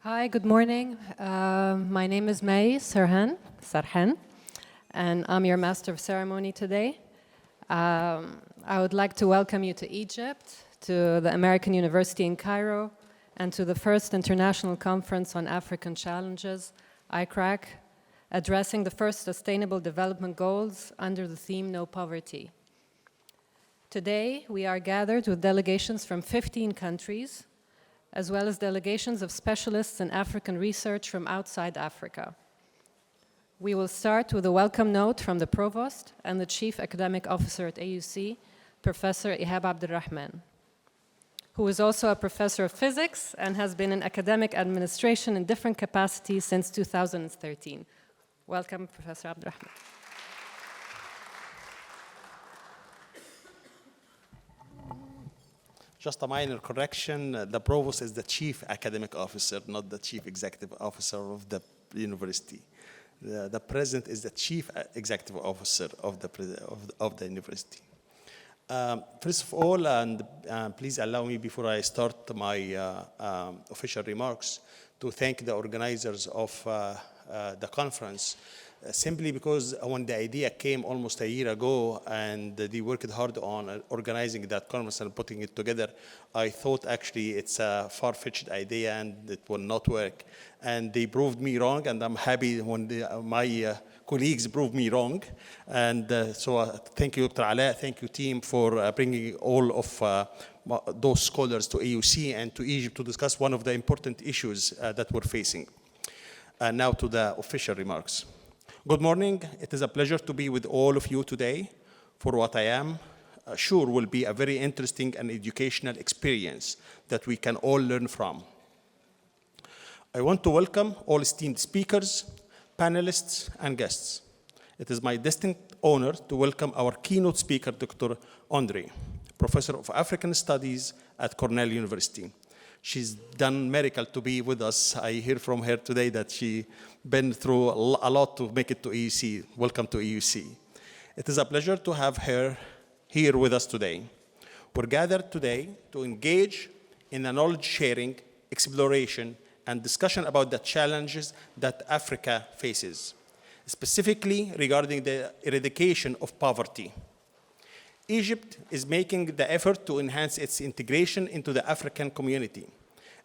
Hi, good morning. My name is May Sarhan, and I'm your Master of Ceremony today. I would like to welcome you to Egypt, to the American University in Cairo, and to the first International Conference on African Challenges, ICRAC, addressing the first Sustainable Development Goals under the theme No Poverty. Today, we are gathered with delegations from 15 countries, as well as delegations of specialists in African research from outside Africa. We will start with a welcome note from the Provost and the Chief Academic Officer at AUC, Professor Ihab Abdulrahman, who is also a professor of physics and has been in academic administration in different capacities since 2013. Welcome, Professor Abdulrahman. Just a minor correction, the Provost is the Chief Academic Officer, not the Chief Executive Officer of the university. The President is the Chief Executive Officer of the university. First of all, and please allow me before I start my official remarks to thank the organizers of the conference, simply because when the idea came almost a year ago and they worked hard on organizing that conference and putting it together, I thought actually it's a far-fetched idea and it will not work. And they proved me wrong, and I'm happy when my colleagues proved me wrong. And so thank you, Dr. Ala, thank you, team, for bringing all of those scholars to AUC and to Egypt to discuss one of the important issues that we're facing. Now to the official remarks. Good morning. It is a pleasure to be with all of you today for what I am sure will be a very interesting and educational experience that we can all learn from. I want to welcome all esteemed speakers, panelists, and guests. It is my distinct honor to welcome our keynote speaker, Dr. Andre, Professor of African Studies at Cornell University. She's done miracle to be with us. I hear from her today that she been through a lot to make it to AUC. Welcome to AUC. It is a pleasure to have her here with us today. We're gathered today to engage in a knowledge sharing, exploration, and discussion about the challenges that Africa faces, specifically regarding the eradication of poverty. Egypt is making the effort to enhance its integration into the African community,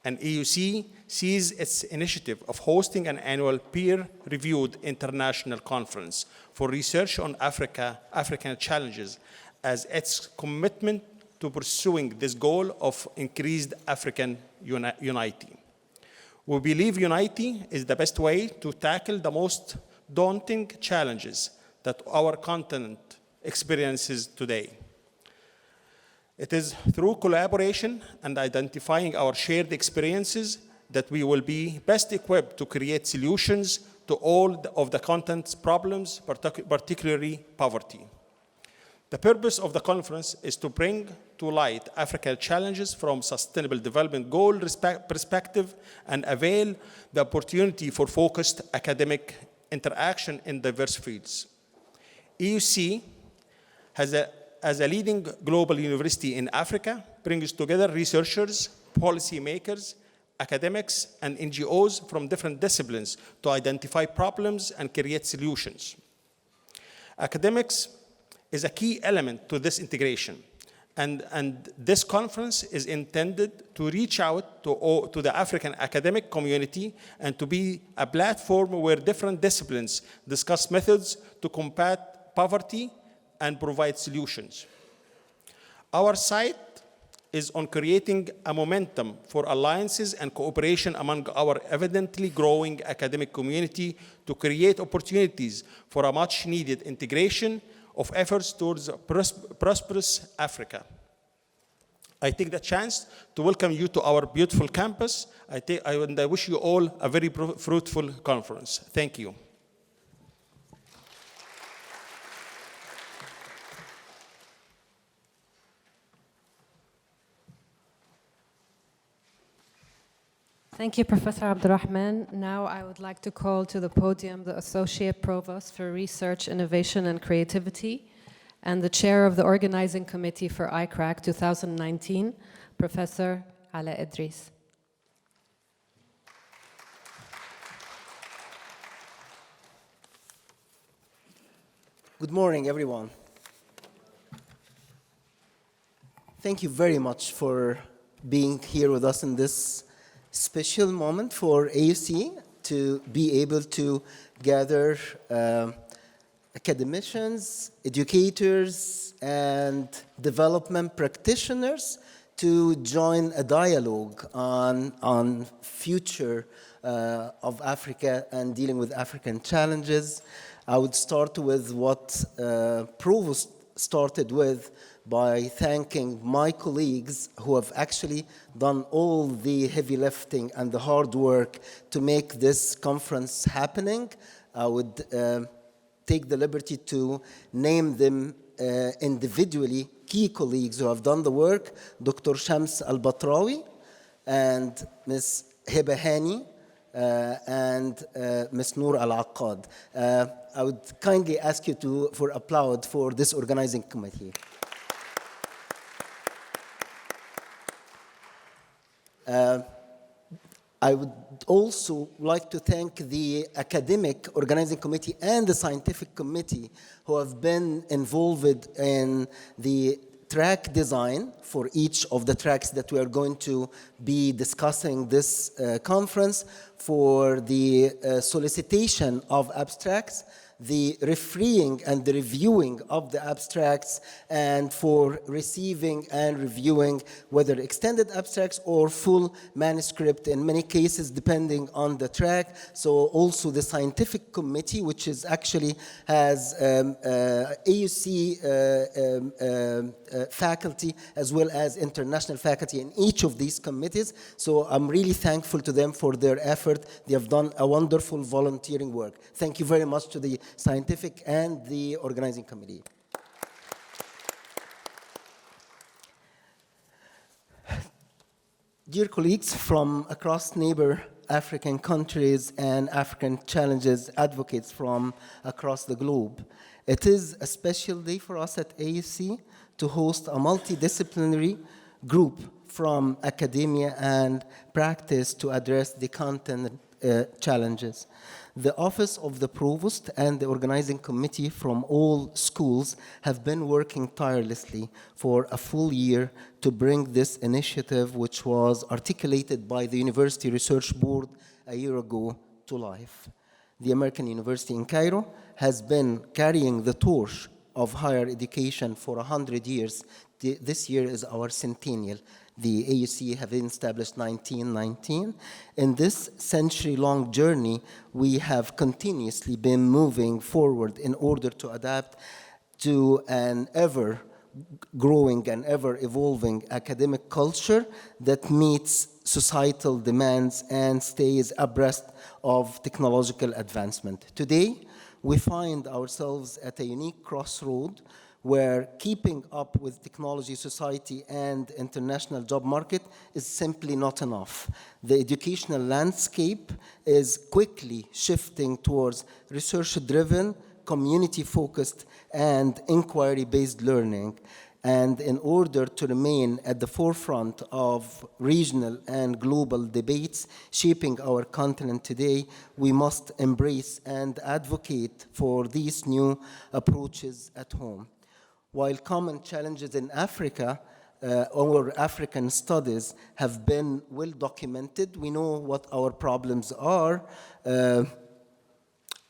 and AUC sees its initiative of hosting an annual peer-reviewed international conference for research on African challenges as its commitment to pursuing this goal of increased African unity. We believe unity is the best way to tackle the most daunting challenges that our continent experiences today. It is through collaboration and identifying our shared experiences that we will be best equipped to create solutions to all of the continent's problems, particularly poverty. The purpose of the conference is to bring to light African challenges from Sustainable Development Goal perspective and avail the opportunity for focused academic interaction in diverse fields. AUC as a leading global university in Africa, brings together researchers, policymakers, academics, and NGOs from different disciplines to identify problems and create solutions. Academics is a key element to this integration, and this conference is intended to reach out to the African academic community and to be a platform where different disciplines discuss methods to combat poverty and provide solutions. Our site is on creating a momentum for alliances and cooperation among our evidently growing academic community to create opportunities for a much needed integration of efforts towards prosperous Africa. I take the chance to welcome you to our beautiful campus. And I wish you all a very fruitful conference. Thank you. Thank you, Professor Abdulrahman. Now I would like to call to the podium the Associate Provost for Research, Innovation and Creativity and the Chair of the Organizing Committee for ICRAC 2019, Professor Ala Idris. Good morning, everyone. Thank you very much for being here with us in this special moment for AUC to be able to gather academicians, educators, and development practitioners to join a dialogue on future of Africa and dealing with African challenges. I would start with what Provost started with by thanking my colleagues who have actually done all the heavy lifting and the hard work to make this conference happening. I would take the liberty to name them individually, key colleagues who have done the work: Dr. Shams Al-Batrawi and Ms. Hiba Hani and Ms. Noor Al-Aqad. I would kindly ask you for applaud for this organizing committee. I would also like to thank the academic organizing committee and the scientific committee who have been involved in the track design for each of the tracks that we are going to be discussing this conference, for the solicitation of abstracts, the refereeing and the reviewing of the abstracts, and for receiving and reviewing whether extended abstracts or full manuscript in many cases depending on the track. So also the scientific committee, which is actually has AUC faculty as well as international faculty in each of these committees. So I'm really thankful to them for their effort. They have done a wonderful volunteering work. Thank you very much to the scientific and the organizing committee. Dear colleagues from across neighbor African countries and African challenges advocates from across the globe, it is a special day for us at AUC to host a multidisciplinary group from academia and practice to address the content challenges. The Office of the Provost and the organizing committee from all schools have been working tirelessly for a full year to bring this initiative, which was articulated by the University Research Board a year ago, to life. The American University in Cairo has been carrying the torch of higher education for 100 years. This year is our centennial. The AUC have been established 1919. In this century-long journey, we have continuously been moving forward in order to adapt to an ever-growing and ever-evolving academic culture that meets societal demands and stays abreast of technological advancement. Today, we find ourselves at a unique crossroad where keeping up with technology, society, and international job market is simply not enough. The educational landscape is quickly shifting towards research-driven, community-focused, and inquiry-based learning. And in order to remain at the forefront of regional and global debates shaping our continent today, we must embrace and advocate for these new approaches at home. While common challenges in Africa or African studies have been well documented, we know what our problems are.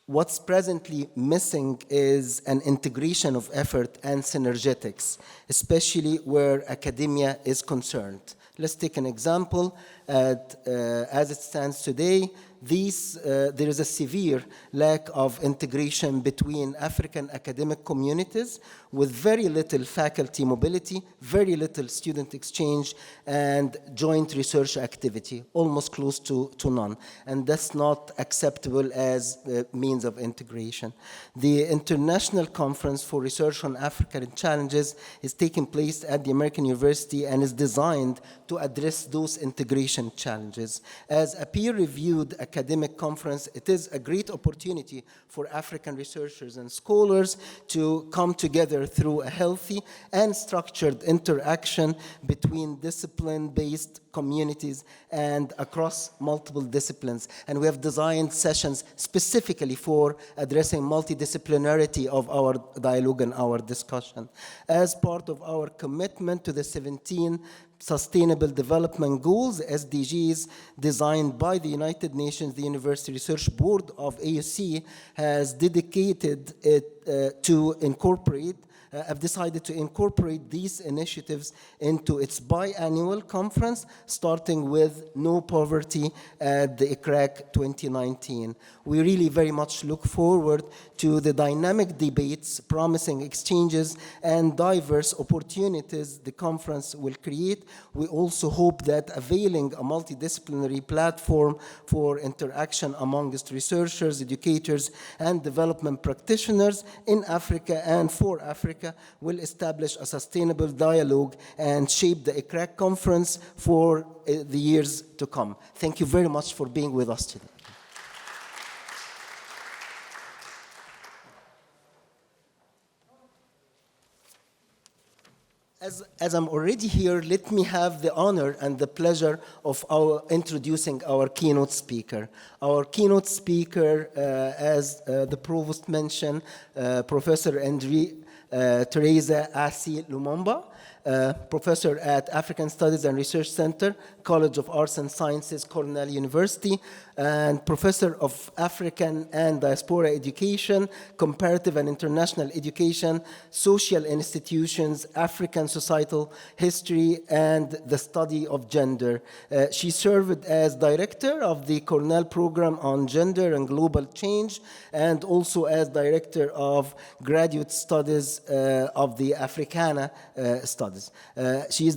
What's presently missing is an integration of effort and synergetics, especially where academia is concerned. Let's take an example. As it stands today, there is a severe lack of integration between African academic communities with very little faculty mobility, very little student exchange, and joint research activity, almost close to none. And that's not acceptable as a means of integration. The International Conference for Research on African Challenges is taking place at the American University and is designed to address those integration challenges. As a peer-reviewed academic conference. It is a great opportunity for African researchers and scholars to come together through a healthy and structured interaction between discipline-based communities and across multiple disciplines. And we have designed sessions specifically for addressing multidisciplinarity of our dialogue and our discussion. As part of our commitment to the 17 Sustainable Development Goals, SDGs, designed by the United Nations, the University Research Board of AUC has dedicated it to incorporate have decided to incorporate these initiatives into its biannual conference, starting with No Poverty at the ICRAC 2019. We really very much look forward to the dynamic debates, promising exchanges, and diverse opportunities the conference will create. We also hope that availing a multidisciplinary platform for interaction amongst researchers, educators, and development practitioners in Africa and for Africa will establish a sustainable dialogue and shape the ICRAC conference for the years to come. Thank you very much for being with us today. As I'm already here, let me have the honor and the pleasure of introducing our keynote speaker. Our keynote speaker, as the Provost mentioned, Professor Teresa Asi Lumumba, professor at African Studies and Research Center, College of Arts and Sciences, Cornell University, and professor of African and Diaspora Education, Comparative and International Education, Social Institutions, African Societal History, and the Study of Gender. She served as director of the Cornell Program on Gender and Global Change, and also as director of Graduate Studies of the Africana Studies. She is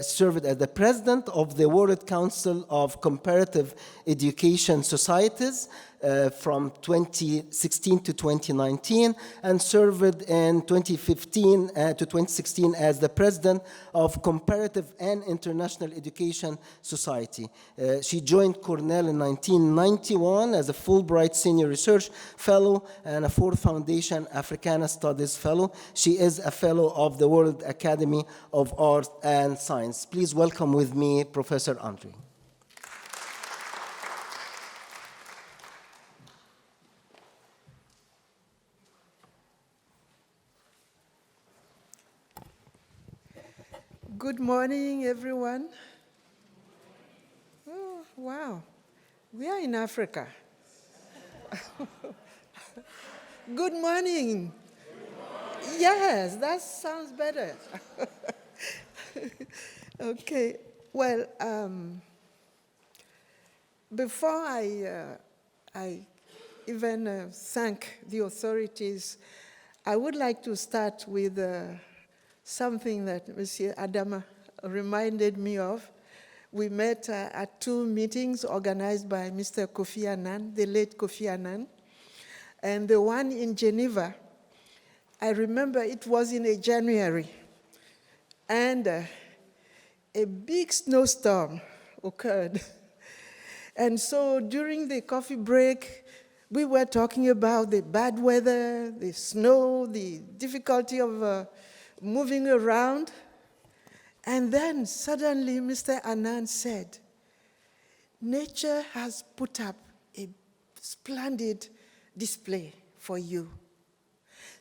served as the president of the World Council of Comparative Education Societies from 2016 to 2019, and served in 2015 to 2016 as the president of Comparative and International Education Society. She joined Cornell in 1991 as a Fulbright Senior Research Fellow and a Ford Foundation Africana Studies Fellow. She is a Fellow of the World Academy of Art and Science. Please welcome with me Professor Andre. Good morning, everyone. Oh, wow. We are in Africa. Good morning. Yes, that sounds better. Okay. Well, before I even thank the authorities, I would like to start with something that Monsieur Adama reminded me of. We met at two meetings organized by Mr. Kofi Annan, the late Kofi Annan, and the one in Geneva. I remember it was in January, and a big snowstorm occurred. And so during the coffee break, we were talking about the bad weather, the snow, the difficulty of moving around. And then suddenly Mr. Annan said, nature has put up a splendid display for you.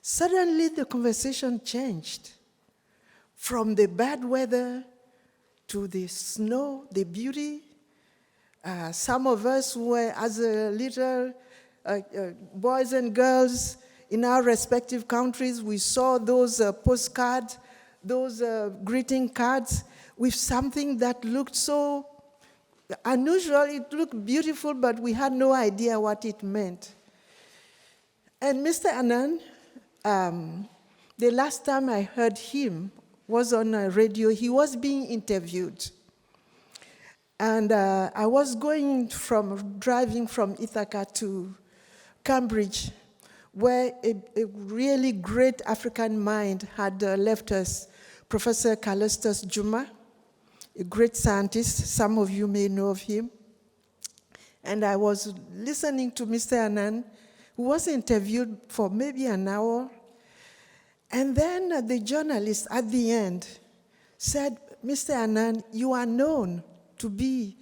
Suddenly the conversation changed from the bad weather to the snow, the beauty. Some of us were, as a little boys and girls, in our respective countries, we saw those postcards, those greeting cards with something that looked so unusual. It looked beautiful, but we had no idea what it meant. And Mr. Annan, the last time I heard him was on a radio. He was being interviewed. And I was driving from Ithaca to Cambridge, where a really great African mind had left us, Professor Juma, a great scientist. Some of you may know of him. and I was listening to Mr. Annan, who was interviewed for maybe an hour, and then the journalist at the end said, Mr. Annan, you are known to be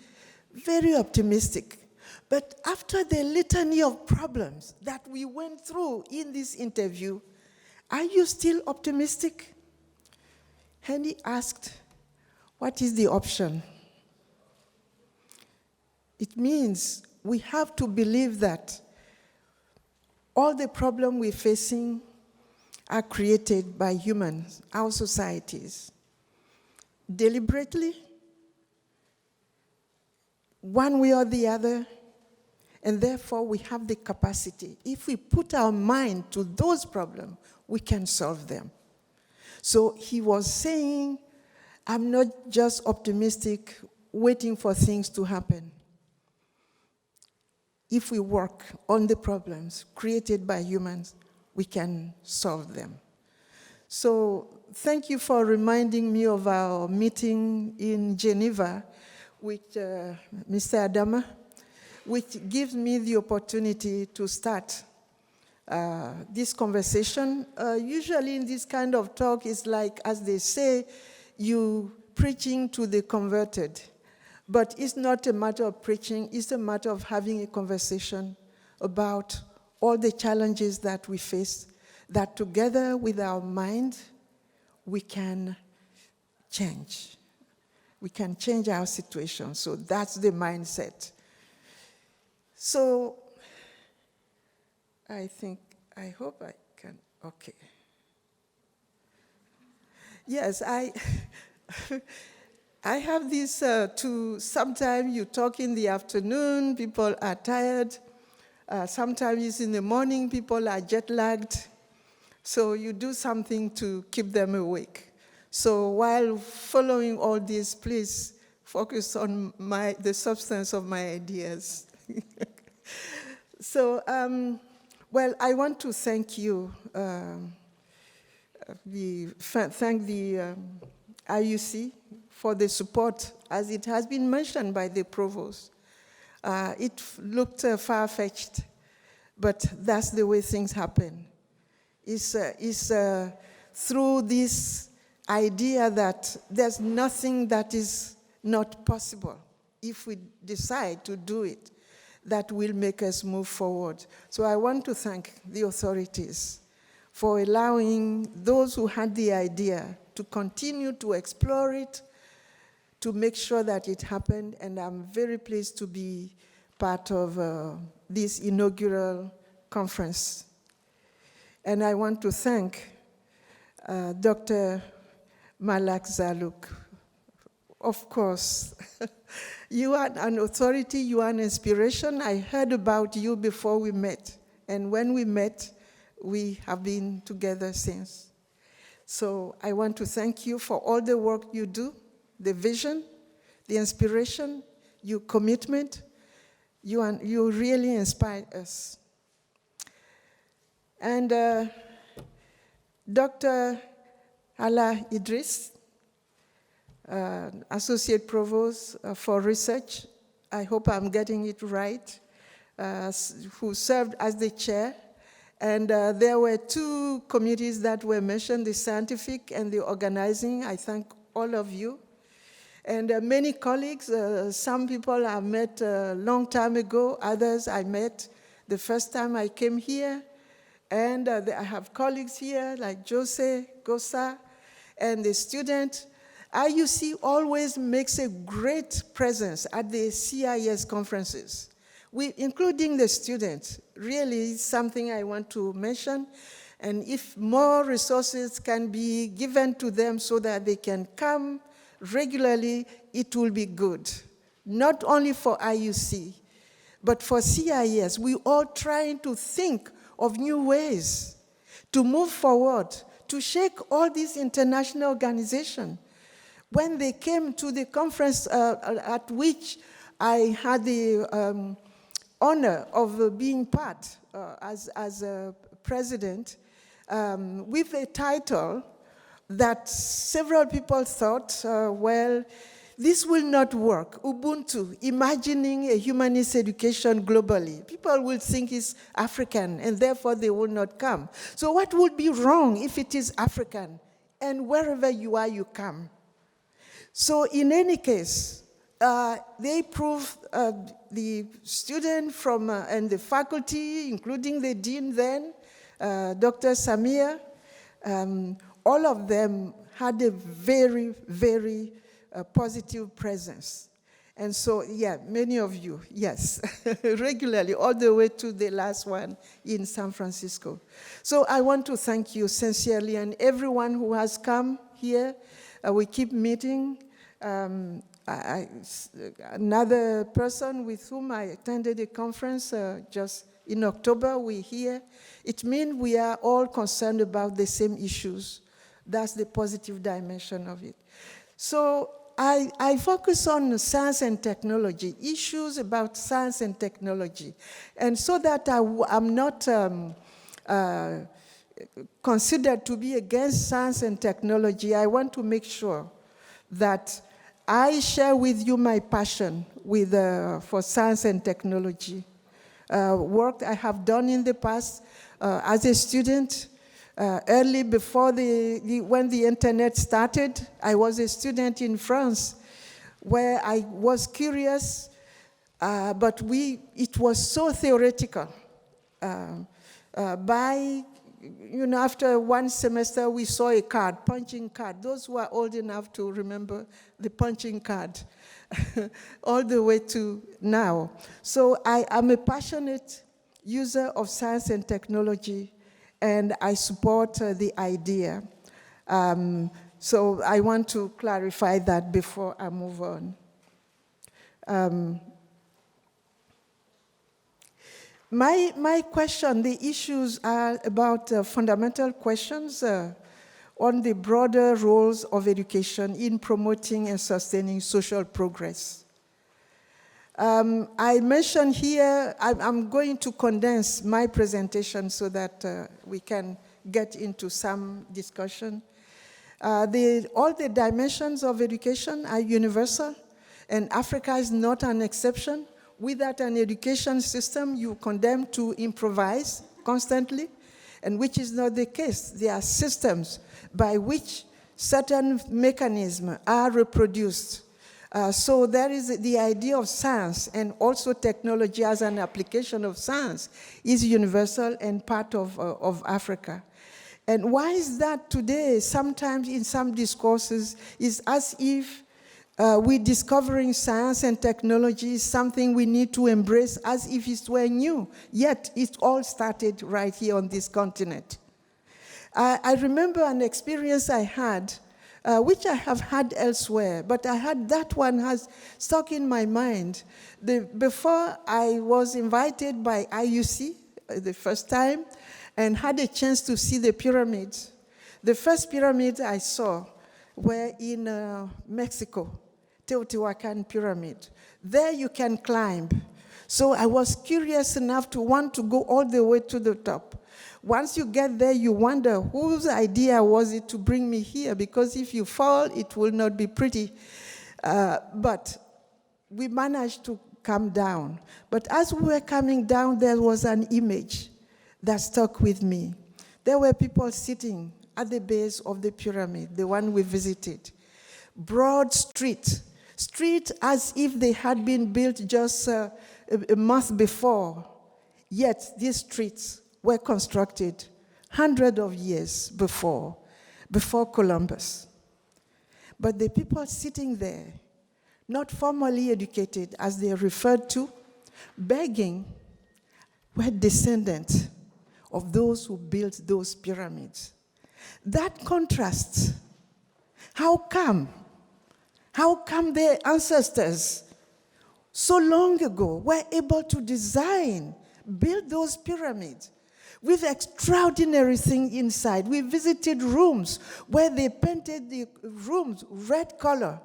very optimistic, but after the litany of problems that we went through in this interview, are you still optimistic? And he asked, what is the option? It means we have to believe that all the problems we're facing are created by humans, our societies, deliberately, one way or the other, and therefore we have the capacity. If we put our mind to those problems, we can solve them. So he was saying, I'm not just optimistic, waiting for things to happen. If we work on the problems created by humans, we can solve them. So thank you for reminding me of our meeting in Geneva with Mr. Adama, which gives me the opportunity to start this conversation. Usually in this kind of talk, it's like, as they say, you preaching to the converted. But it's not a matter of preaching, it's a matter of having a conversation about all the challenges that we face, that together with our mind, we can change. We can change our situation. So that's the mindset. So I hope I can, okay. Yes, I have this sometimes you talk in the afternoon, people are tired. Sometimes in the morning, people are jet lagged. So you do something to keep them awake. So while following all this, please focus on the substance of my ideas. So, well, I want to thank you, thank the IUC for the support, as it has been mentioned by the provost. It looked far-fetched, but that's the way things happen. It's through this idea that there's nothing that is not possible if we decide to do it that will make us move forward. So I want to thank the authorities for allowing those who had the idea to continue to explore it, to make sure that it happened, and I'm very pleased to be part of this inaugural conference. And I want to thank Dr. Malak Zaalouk. Of course, you are an authority, you are an inspiration. I heard about you before we met, and when we met, we have been together since. So I want to thank you for all the work you do, the vision, the inspiration, your commitment. You really inspired us. And Dr. Ala Idris, Associate Provost for Research, I hope I'm getting it right, who served as the chair. And there were two committees that were mentioned, the scientific and the organizing. I thank all of you. And many colleagues, some people I met a long time ago, others I met the first time I came here. And I have colleagues here like Jose, Gosa, and the student. IUC always makes a great presence at the CIS conferences, including the students. Really something I want to mention. And if more resources can be given to them so that they can come regularly, it will be good. Not only for IUC, but for CIS. We're all trying to think of new ways to move forward, to shake all these international organizations. When they came to the conference at which I had the honor of being part as a president, with a title that several people thought, well, This will not work. Ubuntu, imagining a humanist education globally. People will think it's African, and therefore they will not come. So what would be wrong if it is African? And wherever you are, you come. So in any case, they proved the student from and the faculty, including the dean then, Dr. Samir, all of them had a very, very positive presence. And so, yeah, many of you, yes, regularly, all the way to the last one in San Francisco. So I want to thank you sincerely, and everyone who has come here. We keep meeting. Another person with whom I attended a conference just in October, we're here. It means we are all concerned about the same issues. That's the positive dimension of it. So I focus on science and technology, issues about science and technology. And so that I'm not considered to be against science and technology, I want to make sure that I share with you my passion for science and technology. Work I have done in the past as a student. Early before when the internet started, I was a student in France where I was curious, but it was so theoretical. After one semester, we saw a card, punching card. Those who are old enough to remember the punching card, all the way to now. So I am a passionate user of science and technology, and I support the idea. So I want to clarify that before I move on. My question, the issues are about fundamental questions on the broader roles of education in promoting and sustaining social progress. I mentioned here, I'm going to condense my presentation so that we can get into some discussion. All the dimensions of education are universal, and Africa is not an exception. Without an education system, you condemn to improvise constantly, and which is not the case. There are systems by which certain mechanisms are reproduced. So there is the idea of science, and also technology as an application of science is universal and part of Africa. And why is that today? Sometimes in some discourses, it's as if we're discovering science and technology is something we need to embrace as if it were new. Yet it all started right here on this continent. I remember an experience I had, which I have had elsewhere, but I had that one has stuck in my mind. Before I was invited by IUC the first time and had a chance to see the pyramids. The first pyramid I saw were in Mexico, Teotihuacan pyramid. There you can climb. So I was curious enough to want to go all the way to the top. Once you get there, you wonder whose idea was it to bring me here, because if you fall, it will not be pretty. But we managed to come down. But as we were coming down, there was an image that stuck with me. There were people sitting at the base of the pyramid, the one we visited. Broad street as if they had been built just a month before. Yet these streets were constructed hundreds of years before Columbus. But the people sitting there, not formally educated as they are referred to, begging, were descendants of those who built those pyramids. That contrast, how come their ancestors so long ago were able to build those pyramids with extraordinary things inside? We visited rooms where they painted the rooms red color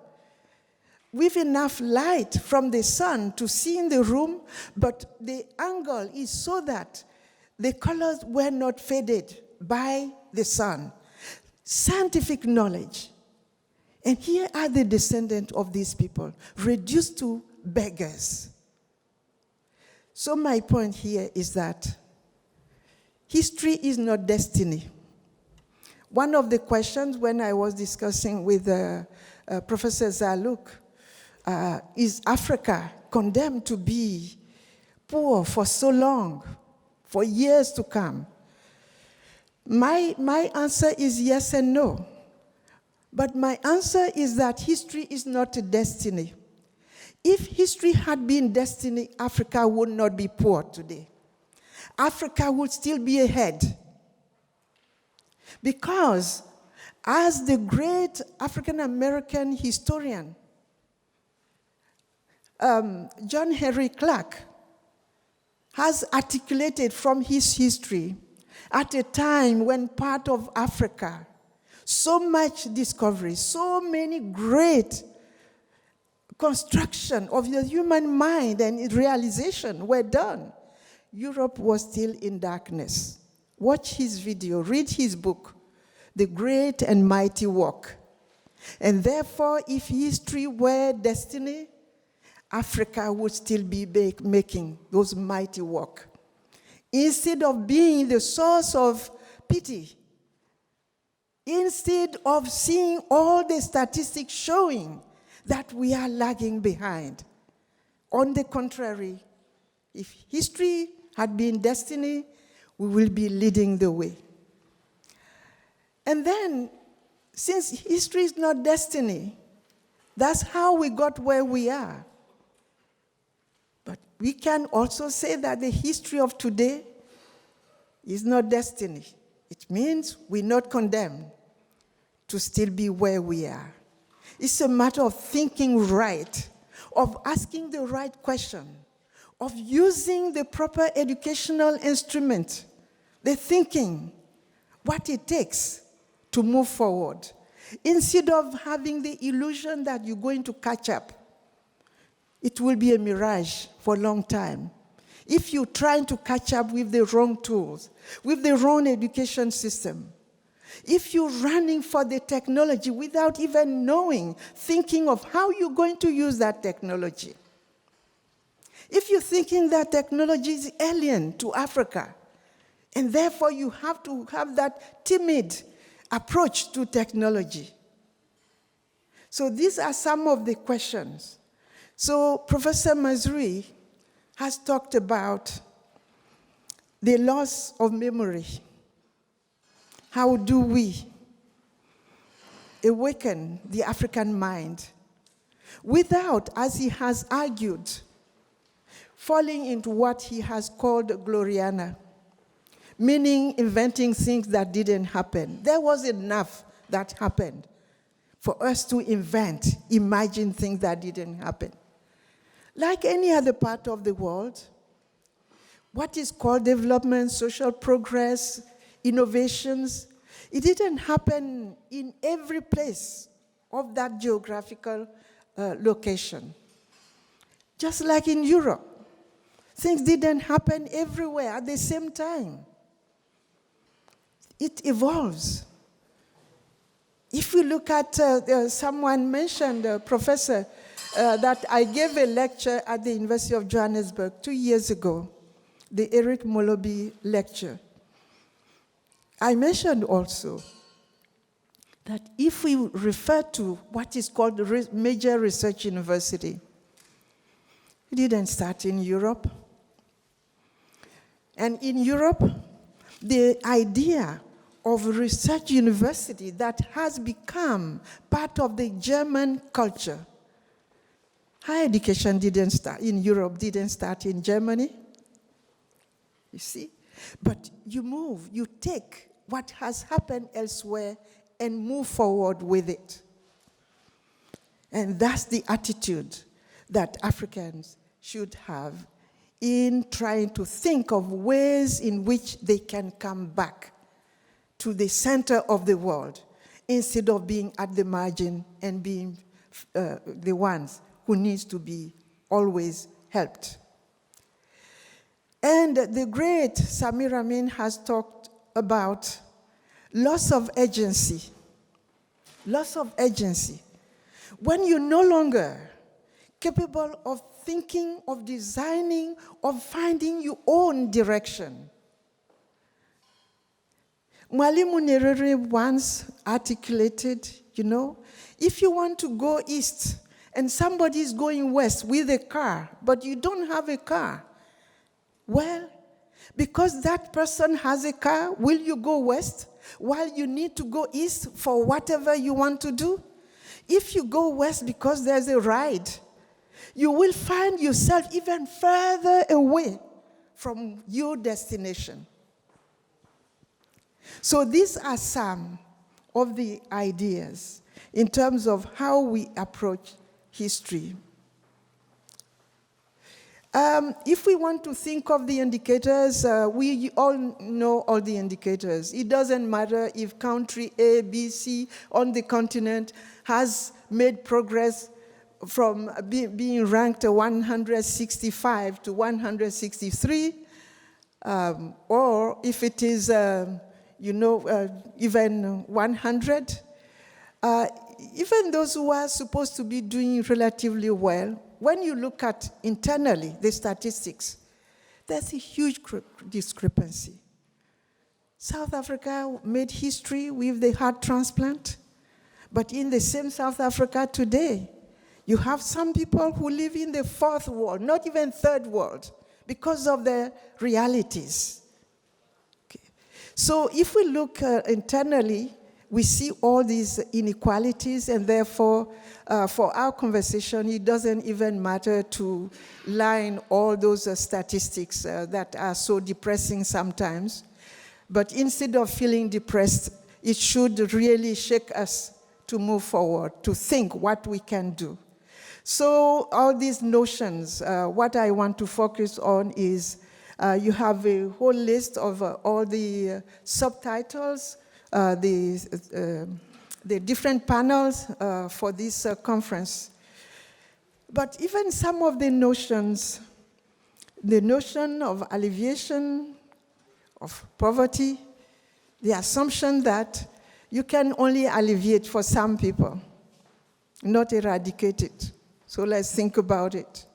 with enough light from the sun to see in the room, but the angle is so that the colors were not faded by the sun. Scientific knowledge And here are the descendants of these people, reduced to beggars. So my point here is that history is not destiny. One of the questions when I was discussing with Professor Zaalouk, is Africa condemned to be poor for so long, for years to come? My answer is yes and no. But my answer is that history is not a destiny. If history had been destiny, Africa would not be poor today. Africa would still be ahead. Because as the great African-American historian, John Henry Clark, has articulated from his history at a time when part of Africa, so much discovery, so many great construction of the human mind and realization were done. Europe was still in darkness. Watch his video, read his book, The Great and Mighty Walk. And therefore, if history were destiny, Africa would still be making those mighty walk. Instead of being the source of pity, instead of seeing all the statistics showing that we are lagging behind. On the contrary, if history had been destiny, we will be leading the way. And then, since history is not destiny, that's how we got where we are. But we can also say that the history of today is not destiny. It means we're not condemned to still be where we are. It's a matter of thinking right, of asking the right question, of using the proper educational instrument, the thinking, what it takes to move forward, instead of having the illusion that you're going to catch up. It will be a mirage for a long time. If you're trying to catch up with the wrong tools, with the wrong education system, if you're running for the technology without even knowing, thinking of how you're going to use that technology, if you're thinking that technology is alien to Africa, and therefore you have to have that timid approach to technology. So these are some of the questions. So Professor Mazrui has talked about the loss of memory. How do we awaken the African mind without, as he has argued, falling into what he has called Gloriana, meaning inventing things that didn't happen? There was enough that happened for us to invent, imagine things that didn't happen. Like any other part of the world, what is called development, social progress, innovations, it didn't happen in every place of that geographical location. Just like in Europe, things didn't happen everywhere at the same time. It evolves. If we look at, someone mentioned, Professor, that I gave a lecture at the University of Johannesburg 2 years ago, the Eric Molobi lecture. I mentioned also that if we refer to what is called the major research university, it didn't start in Europe. And in Europe, the idea of a research university that has become part of the German culture. Higher education didn't start in Europe, didn't start in Germany. You see? But you move, you take what has happened elsewhere and move forward with it. And that's the attitude that Africans should have in trying to think of ways in which they can come back to the center of the world instead of being at the margin and being the ones who needs to be always helped. And the great Samira Amin has talked about loss of agency. Loss of agency. when you're no longer capable of thinking, of designing, of finding your own direction. Mwalimu Nyerere once articulated, if you want to go east and somebody is going west with a car, but you don't have a car, well, because that person has a car, will you go west while you need to go east for whatever you want to do? If you go west because there's a ride, you will find yourself even further away from your destination. So these are some of the ideas in terms of how we approach history. If we want to think of the indicators, we all know all the indicators. It doesn't matter if country A, B, C on the continent has made progress from being ranked 165 to 163, or if it is, even 100. Even those who are supposed to be doing relatively well, when you look at internally the statistics, there's a huge discrepancy. South Africa made history with the heart transplant, but in the same South Africa today, you have some people who live in the fourth world, not even third world, because of their realities. Okay. So if we look internally, we see all these inequalities, and therefore, for our conversation, it doesn't even matter to line all those statistics that are so depressing sometimes. But instead of feeling depressed, it should really shake us to move forward, to think what we can do. So all these notions, what I want to focus on is you have a whole list of all the subtitles, the different panels for this conference. But even some of the notions, the notion of alleviation of poverty, the assumption that you can only alleviate for some people, not eradicate it. So let's think about it.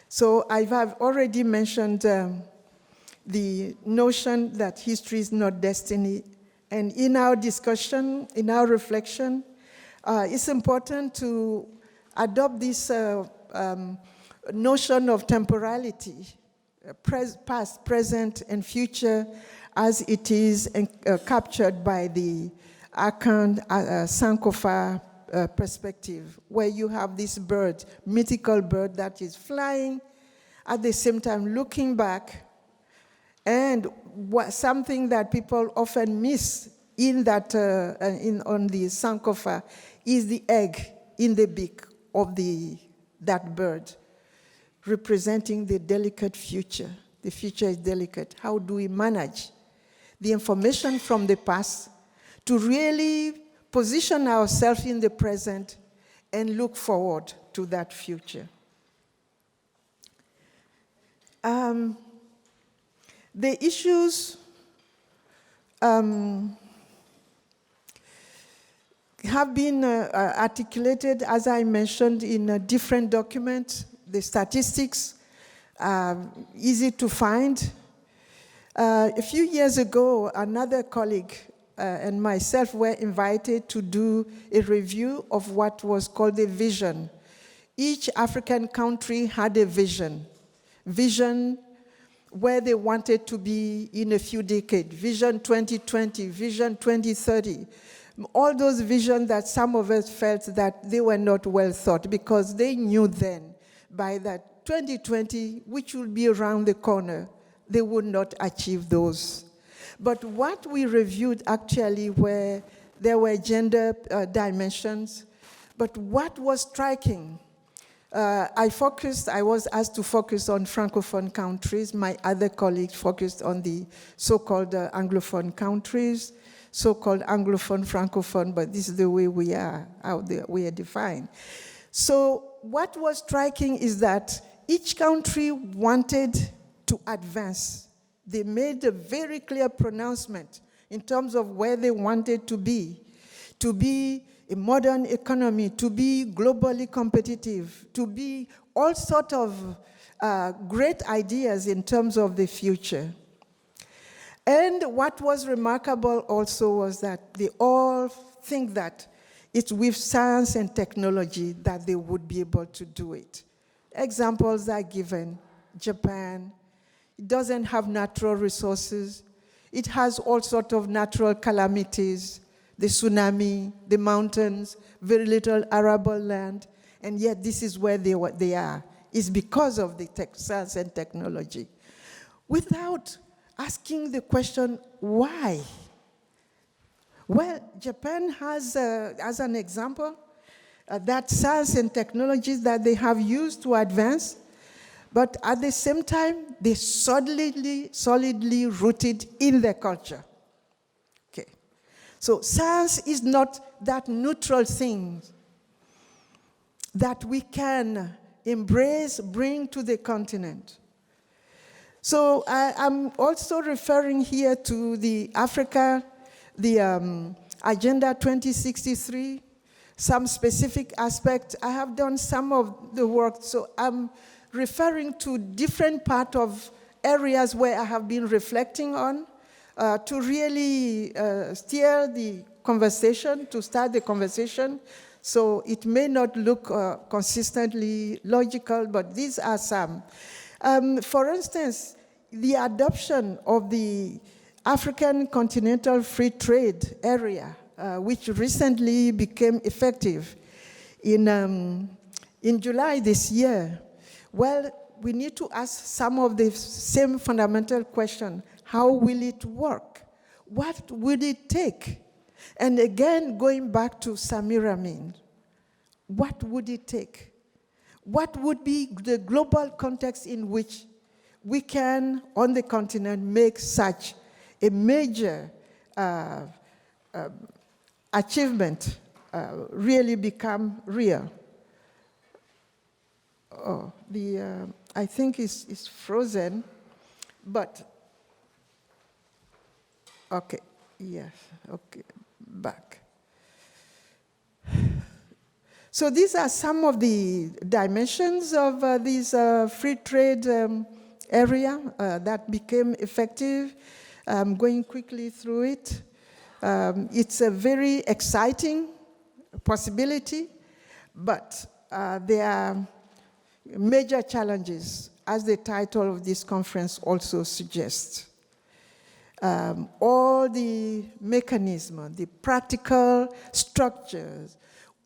So I've already mentioned the notion that history is not destiny. And in our discussion, in our reflection, it's important to adopt this notion of temporality, past, present, and future, as it is captured by the Akan Sankofa perspective, where you have this bird, mythical bird that is flying, at the same time looking back. And something that people often miss in that on the Sankofa is the egg in the beak of that bird, representing the delicate future. The future is delicate. How do we manage the information from the past to really position ourselves in the present and look forward to that future? The issues have been articulated, as I mentioned, in different documents. The statistics are easy to find. A few years ago, another colleague and myself were invited to do a review of what was called a vision. Each African country had a vision where they wanted to be in a few decades. Vision 2020, Vision 2030. All those visions that some of us felt that they were not well thought, because they knew then by that 2020, which will be around the corner, they would not achieve those. But what we reviewed actually there were gender dimensions, but what was striking, I was asked to focus on Francophone countries. My other colleagues focused on the so-called Anglophone countries, so-called Anglophone, Francophone, but this is the way we are out there, we are defined. So what was striking is that each country wanted to advance. They made a very clear pronouncement in terms of where they wanted to be a modern economy, to be globally competitive, to be all sort of great ideas in terms of the future. And what was remarkable also was that they all think that it's with science and technology that they would be able to do it. Examples are given. Japan, it doesn't have natural resources. It has all sorts of natural calamities, the tsunami, the mountains, very little arable land, and yet this is where they are. It's because of the science and technology. Without asking the question, why? Well, Japan has, as an example, that science and technologies that they have used to advance, but at the same time, they're solidly rooted in their culture. Okay. So science is not that neutral thing that we can embrace, bring to the continent. So I'm also referring here to the Africa, the Agenda 2063, some specific aspects. I have done some of the work, so I'm referring to different part of areas where I have been reflecting on to really steer the conversation, to start the conversation. So it may not look consistently logical, but these are some. For instance, the adoption of the African Continental Free Trade Area, which recently became effective in July this year. Well, we need to ask some of the same fundamental questions. How will it work? What will it take? And again, going back to Samira Amin, what would it take? What would be the global context in which we can, on the continent, make such a major achievement really become real? Oh, I think it's frozen, but, okay, yes, okay, back. So these are some of the dimensions of this free trade area that became effective. I'm going quickly through it. It's a very exciting possibility, but there are major challenges, as the title of this conference also suggests. All the mechanisms, the practical structures,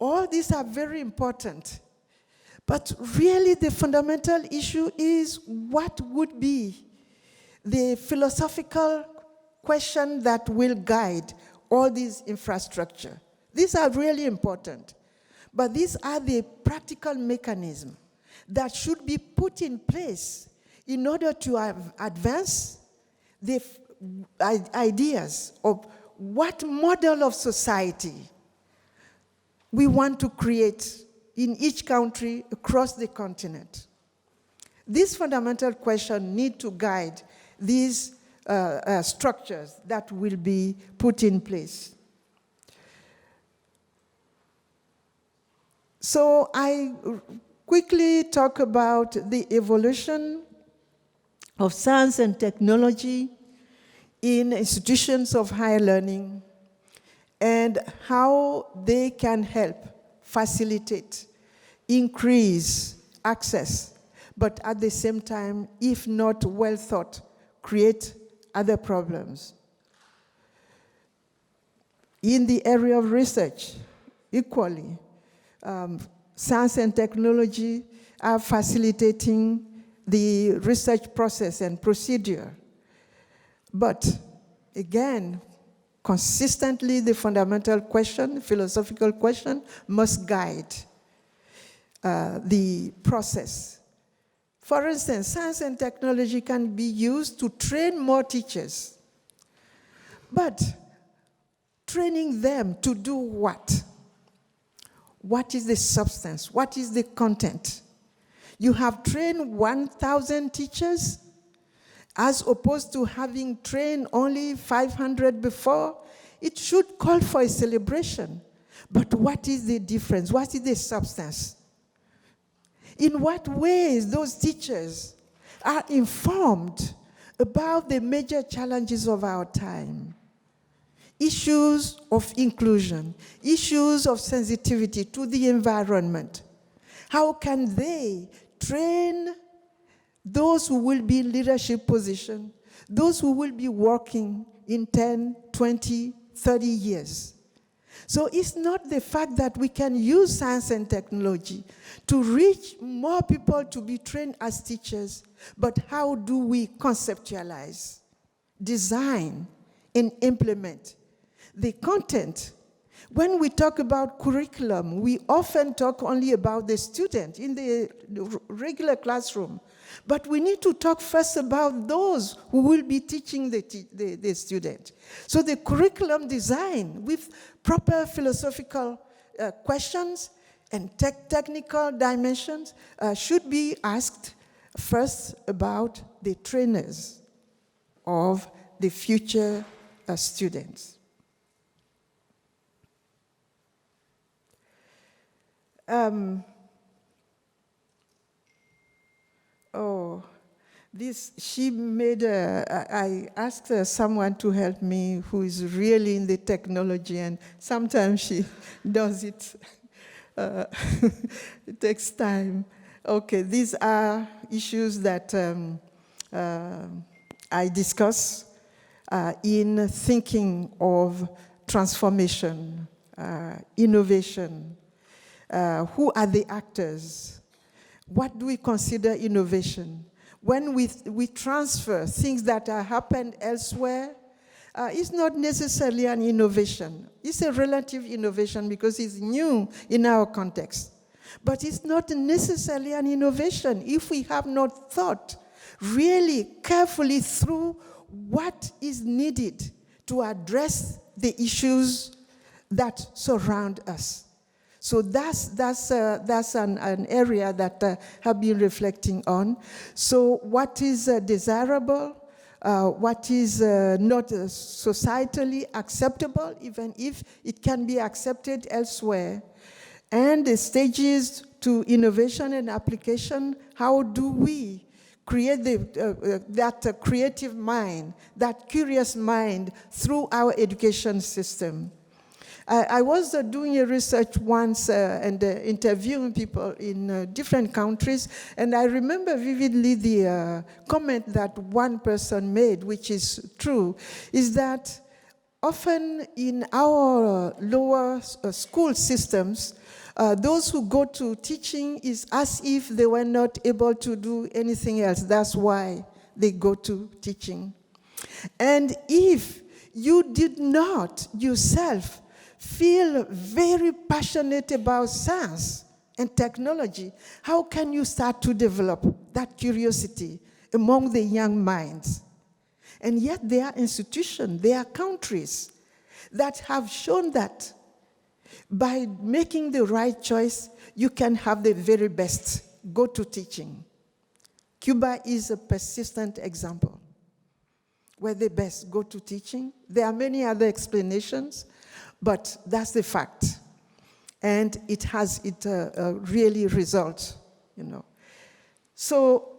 all these are very important. But really the fundamental issue is what would be the philosophical question that will guide all these infrastructure. These are really important. But these are the practical mechanisms that should be put in place in order to advance the ideas of what model of society we want to create in each country across the continent. These fundamental questions need to guide these structures that will be put in place. So I quickly talk about the evolution of science and technology in institutions of higher learning and how they can help facilitate, increase access, but at the same time, if not well thought, create other problems. In the area of research, equally, science and technology are facilitating the research process and procedure. But again, consistently the fundamental question, philosophical question, must guide the process. For instance, science and technology can be used to train more teachers. But training them to do what? What is the substance? What is the content? You have trained 1,000 teachers as opposed to having trained only 500 before. It should call for a celebration. But what is the difference? What is the substance? In what ways those teachers are informed about the major challenges of our time? Issues of inclusion, issues of sensitivity to the environment. How can they train those who will be in leadership position, those who will be working in 10, 20, 30 years? So it's not the fact that we can use science and technology to reach more people to be trained as teachers, but how do we conceptualize, design, and implement the content? When we talk about curriculum, we often talk only about the student in the regular classroom. But we need to talk first about those who will be teaching the student. So the curriculum design with proper philosophical questions and technical dimensions should be asked first about the trainers of the future students. I asked someone to help me who is really in the technology, and sometimes she does it. It takes time. Okay, these are issues that I discuss in thinking of transformation, innovation. Who are the actors? What do we consider innovation? When we transfer things that have happened elsewhere, it's not necessarily an innovation. It's a relative innovation because it's new in our context. But it's not necessarily an innovation if we have not thought really carefully through what is needed to address the issues that surround us. So that's an area that I have been reflecting on. So what is desirable, what is not societally acceptable, even if it can be accepted elsewhere, and the stages to innovation and application. How do we create that creative mind, that curious mind through our education system? I was doing a research once and interviewing people in different countries, and I remember vividly the comment that one person made, which is true, is that often in our lower school systems, those who go to teaching is as if they were not able to do anything else. That's why they go to teaching. And if you did not yourself feel very passionate about science and technology, how can you start to develop that curiosity among the young minds? And yet there are institutions, there are countries that have shown that by making the right choice, you can have the very best go to teaching. Cuba is a persistent example where the best go to teaching. There are many other explanations, but that's the fact. And it has really result, you know. So,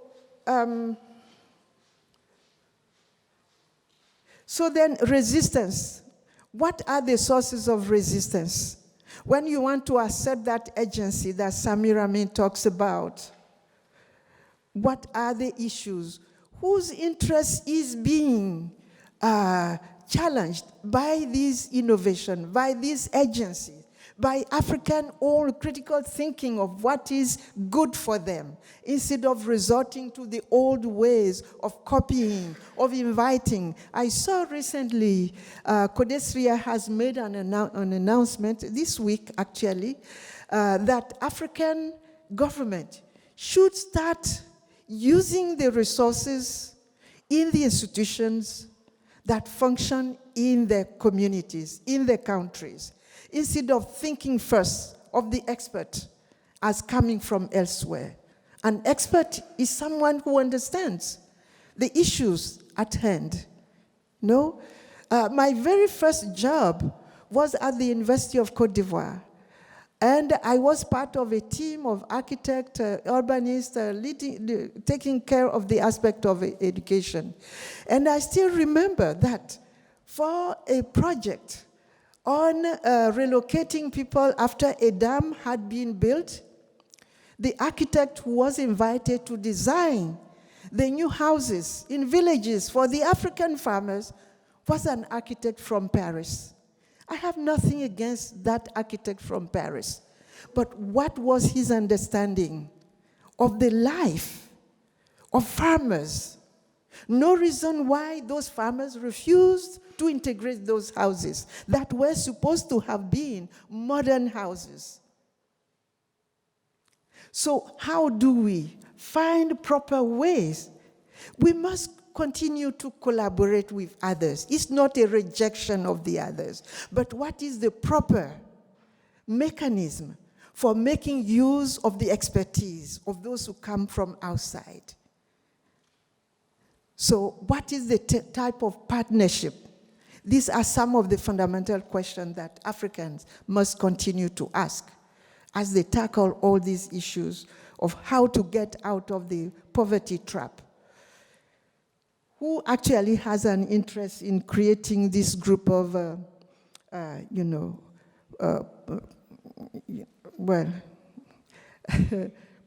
so then resistance. What are the sources of resistance? When you want to assert that agency that Samira Amin talks about, what are the issues? Whose interest is being challenged by this innovation, by this agency, by African all critical thinking of what is good for them, instead of resorting to the old ways of copying, of inviting. I saw recently, Codesria has made an announcement this week, actually, that African government should start using the resources in the institutions that function in their communities, in their countries, instead of thinking first of the expert as coming from elsewhere. An expert is someone who understands the issues at hand. No? My very first job was at the University of Côte d'Ivoire. And I was part of a team of architects, urbanists, taking care of the aspect of education. And I still remember that for a project on relocating people after a dam had been built, the architect who was invited to design the new houses in villages for the African farmers was an architect from Paris. I have nothing against that architect from Paris. But what was his understanding of the life of farmers? No reason why those farmers refused to integrate those houses that were supposed to have been modern houses. So how do we find proper ways? We must continue to collaborate with others. It's not a rejection of the others, but what is the proper mechanism for making use of the expertise of those who come from outside? So what is the type of partnership? These are some of the fundamental questions that Africans must continue to ask as they tackle all these issues of how to get out of the poverty trap. Who actually has an interest in creating this group of,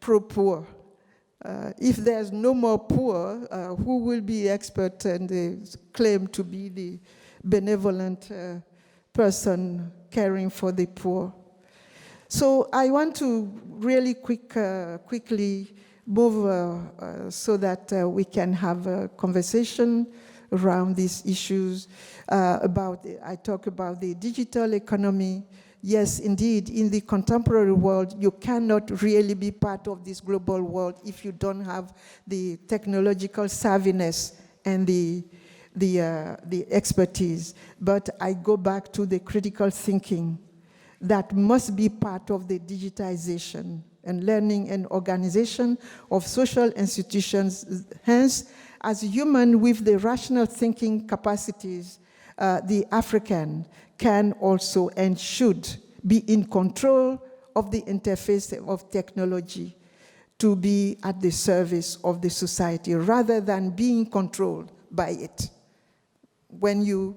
pro-poor? If there's no more poor, who will be expert and claim to be the benevolent person caring for the poor? So I want to really quickly move so that we can have a conversation around these issues. I talk about the digital economy. Yes, indeed, in the contemporary world, you cannot really be part of this global world if you don't have the technological savviness and the expertise. But I go back to the critical thinking that must be part of the digitization and learning and organization of social institutions. Hence, as human with the rational thinking capacities, the African can also and should be in control of the interface of technology to be at the service of the society rather than being controlled by it. When you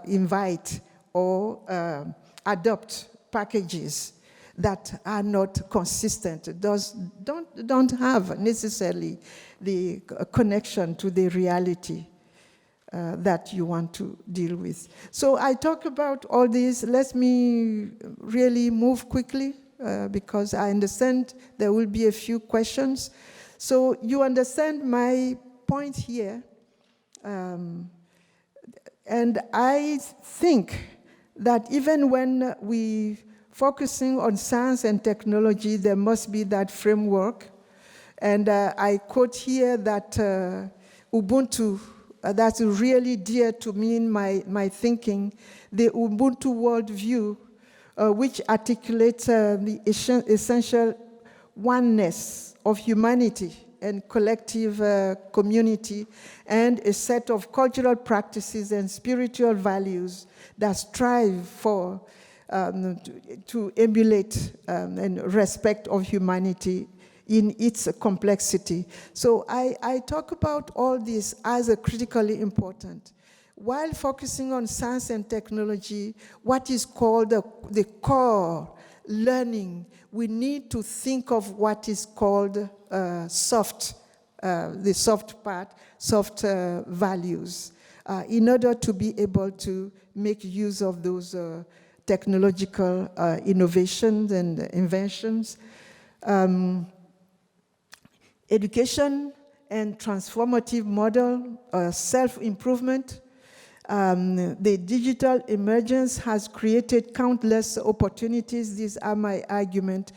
invite or adopt packages that are not consistent, don't have necessarily the connection to the reality that you want to deal with. So I talk about all this. Let me really move quickly because I understand there will be a few questions. So you understand my point here. And I think that even when we focusing on science and technology, there must be that framework. And I quote here that Ubuntu, that's really dear to me in my thinking, the Ubuntu worldview, which articulates the essential oneness of humanity and collective community, and a set of cultural practices and spiritual values that strive for to emulate and respect of humanity in its complexity. So I talk about all this as a critically important. While focusing on science and technology, what is called the core learning, we need to think of what is called the soft part, soft values, in order to be able to make use of those technological innovations and inventions. Education and transformative model, self-improvement. The digital emergence has created countless opportunities. These are my argument,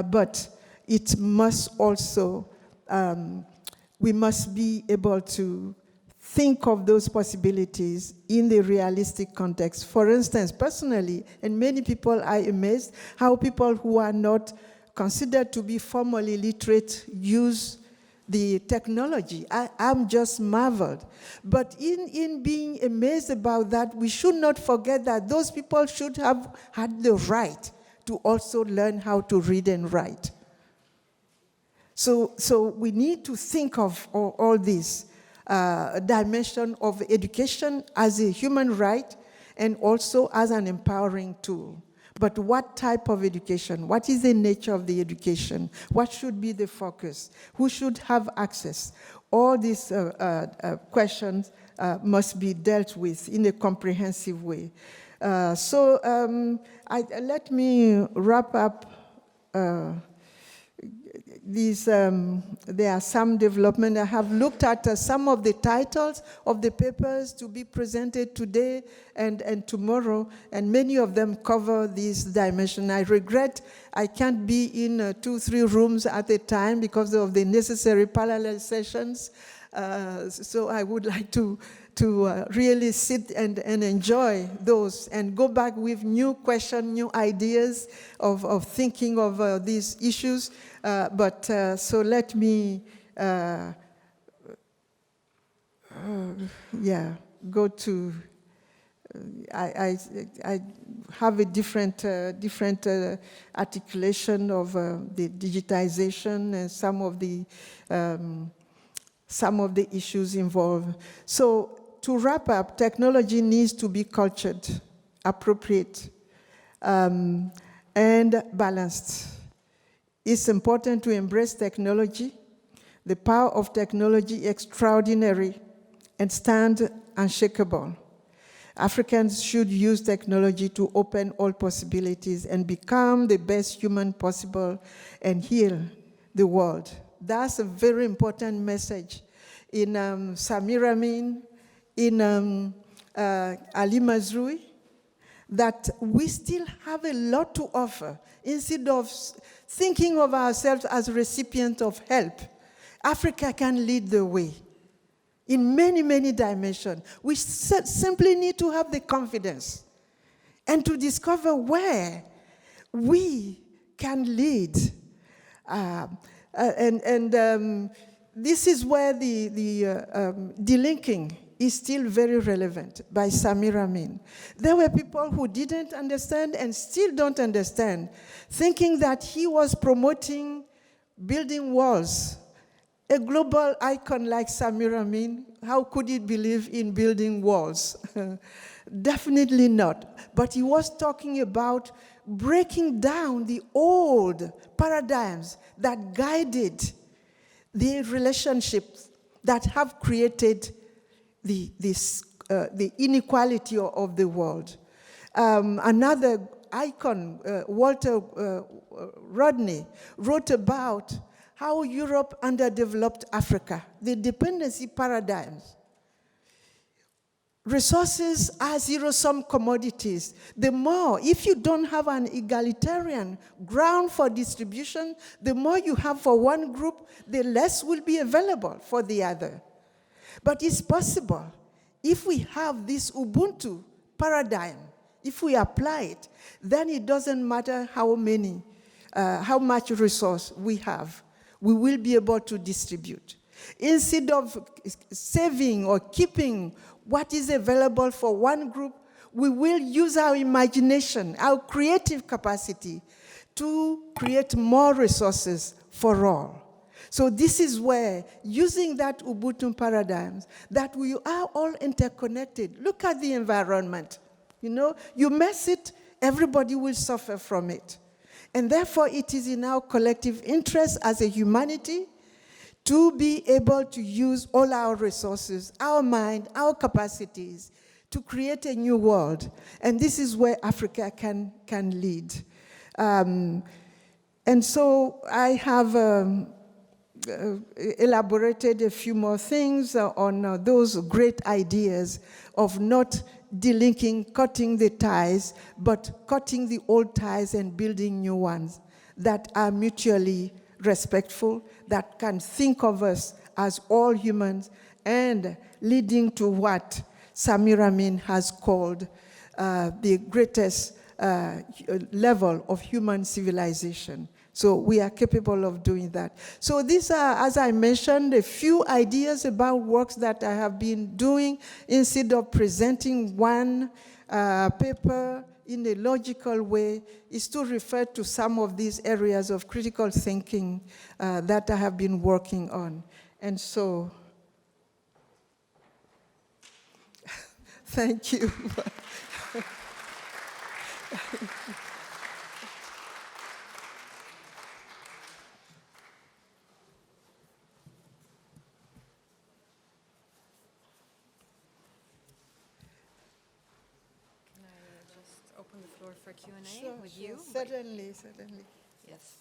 but it must also, we must be able to think of those possibilities in the realistic context. For instance, personally, and many people are amazed how people who are not considered to be formally literate use the technology. I'm just marveled. But in being amazed about that, we should not forget that those people should have had the right to also learn how to read and write. So we need to think of all this dimension of education as a human right and also as an empowering tool. But what type of education? What is the nature of the education? What should be the focus? Who should have access? All these questions must be dealt with in a comprehensive way. Let me wrap up there are some development. I have looked at some of the titles of the papers to be presented today and tomorrow, and many of them cover this dimension. I regret I can't be in 2-3 rooms at a time because of the necessary parallel sessions. So I would like to really sit and enjoy those and go back with new questions, new ideas of thinking of these issues. So let me, go to, I have a different articulation of the digitization and some of the issues involved. So to wrap up, technology needs to be cultured, appropriate, and balanced. It's important to embrace technology. The power of technology is extraordinary and stand unshakable. Africans should use technology to open all possibilities and become the best human possible and heal the world. That's a very important message in Samira Amin, in Ali Mazrui, that we still have a lot to offer. Instead of thinking of ourselves as recipients of help, Africa can lead the way in many, many dimensions. We simply need to have the confidence and to discover where we can lead. This is where the delinking is still very relevant by Samira Amin. There were people who didn't understand and still don't understand, thinking that he was promoting building walls. A global icon like Samira Amin, how could he believe in building walls? Definitely not. But he was talking about breaking down the old paradigms that guided the relationships that have created the inequality of the world. Another icon, Walter Rodney, wrote about how Europe underdeveloped Africa, the dependency paradigms. Resources are zero-sum commodities. The more, if you don't have an egalitarian ground for distribution, the more you have for one group, the less will be available for the other. But it's possible. If we have this Ubuntu paradigm, if we apply it, then it doesn't matter how much resource we have. We will be able to distribute. Instead of saving or keeping what is available for one group, we will use our imagination, our creative capacity to create more resources for all. So this is where, using that Ubuntu paradigms, that we are all interconnected. Look at the environment. You know, you mess it, everybody will suffer from it. And therefore, it is in our collective interest as a humanity to be able to use all our resources, our mind, our capacities, to create a new world. And this is where Africa can lead. And so I have elaborated a few more things on those great ideas of not delinking, cutting the ties, but cutting the old ties and building new ones that are mutually respectful, that can think of us as all humans, and leading to what Samira Amin has called the greatest level of human civilization, So we are capable of doing that. So these are, as I mentioned, a few ideas about works that I have been doing. Instead of presenting one paper in a logical way, is to refer to some of these areas of critical thinking that I have been working on. And so, thank you. Open the floor for Q&A Sure, with sure. you. Certainly, certainly. Yes.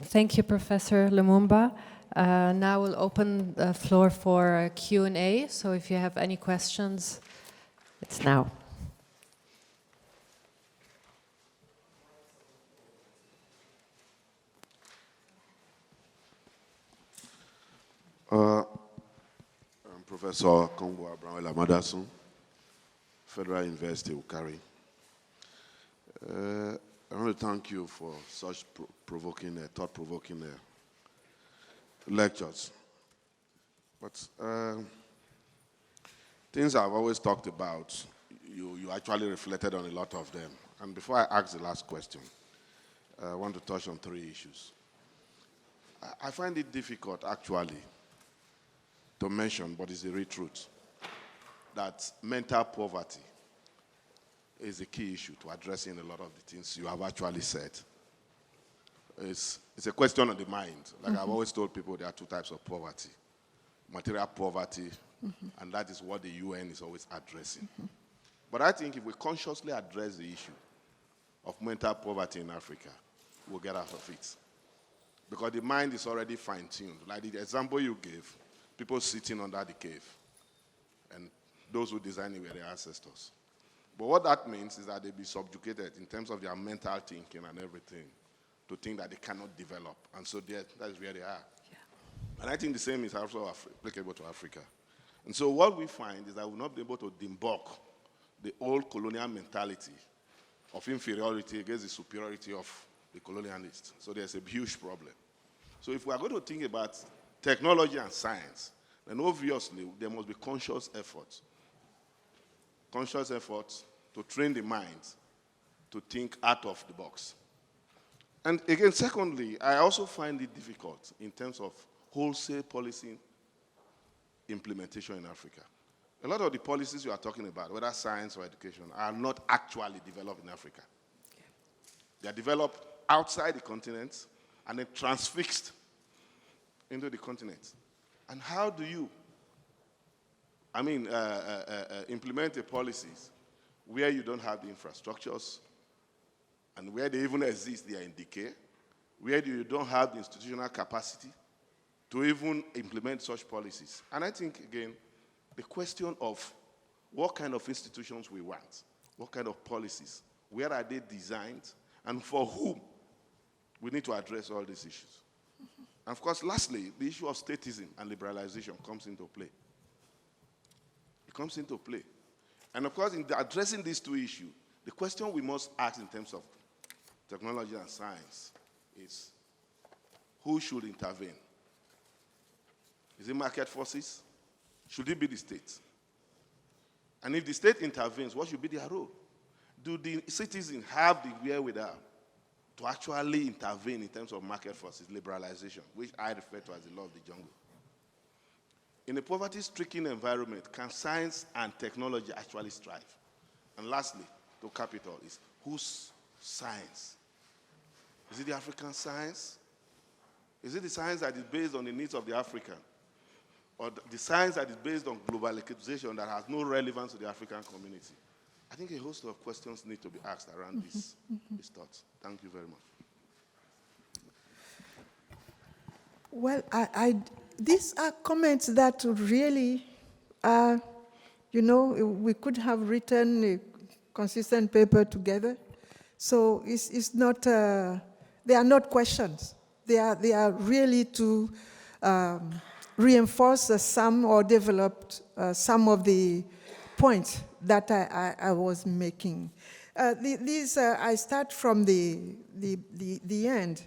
Thank you, Professor Lumumba. Now we'll open the floor for Q&A. So if you have any questions, it's now. I'm Professor Kongo Abraham Madasun, Federal University, Ukari. I want to thank you for such thought-provoking lectures. But things I've always talked about, you actually reflected on a lot of them. And before I ask the last question, I want to touch on 3 issues. I find it difficult, actually, to mention, but it's the real truth, that mental poverty is a key issue to addressing a lot of the things you have actually said. It's a question of the mind. Like I've always told people, there are 2 types of poverty. Material poverty, and that is what the UN is always addressing. But I think if we consciously address the issue of mental poverty in Africa, we'll get out of it. Because the mind is already fine-tuned. Like the example you gave, people sitting under the cave, and those who designed it were their ancestors. But what that means is that they be subjugated in terms of their mental thinking and everything to think that they cannot develop. And so that is where they are. Yeah. And I think the same is also applicable to Africa. And so what we find is that we'll not be able to debunk the old colonial mentality of inferiority against the superiority of the colonialists. So there's a huge problem. So if we are going to think about technology and science, then obviously there must be conscious effort to train the mind to think out of the box. And again, secondly, I also find it difficult in terms of wholesale policy implementation in Africa. A lot of the policies you are talking about, whether science or education, are not actually developed in Africa. They are developed outside the continent and then transfixed into the continent. And how do you, implement the policies where you don't have the infrastructures, and where they even exist, they are in decay, where you don't have the institutional capacity to even implement such policies? And I think, again, the question of what kind of institutions we want, what kind of policies, where are they designed, and for whom, we need to address all these issues. And of course, lastly, the issue of statism and liberalization comes into play. It comes into play. And of course, in addressing these 2 issues, the question we must ask in terms of technology and science is, who should intervene? Is it market forces? Should it be the state? And if the state intervenes, what should be their role? Do the citizens have the wherewithal to actually intervene in terms of market forces, liberalization, which I refer to as the law of the jungle? In a poverty-stricken environment, can science and technology actually strive? And lastly, to capital is, whose science? Is it the African science? Is it the science that is based on the needs of the African? Or the science that is based on globalization that has no relevance to the African community? I think a host of questions need to be asked around these thoughts. Thank you very much. Well, these are comments that really we could have written a consistent paper together. So it's not, they are not questions. They are really to reinforce some or develop some of the points that I was making. I start from the end.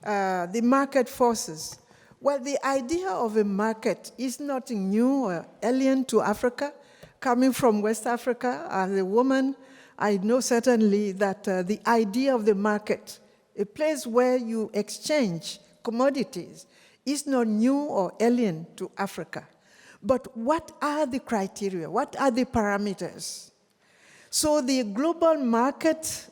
The market forces. Well, the idea of a market is nothing new or alien to Africa. Coming from West Africa, as a woman, I know certainly that the idea of the market, a place where you exchange commodities, is not new or alien to Africa. But what are the criteria? What are the parameters? So the global market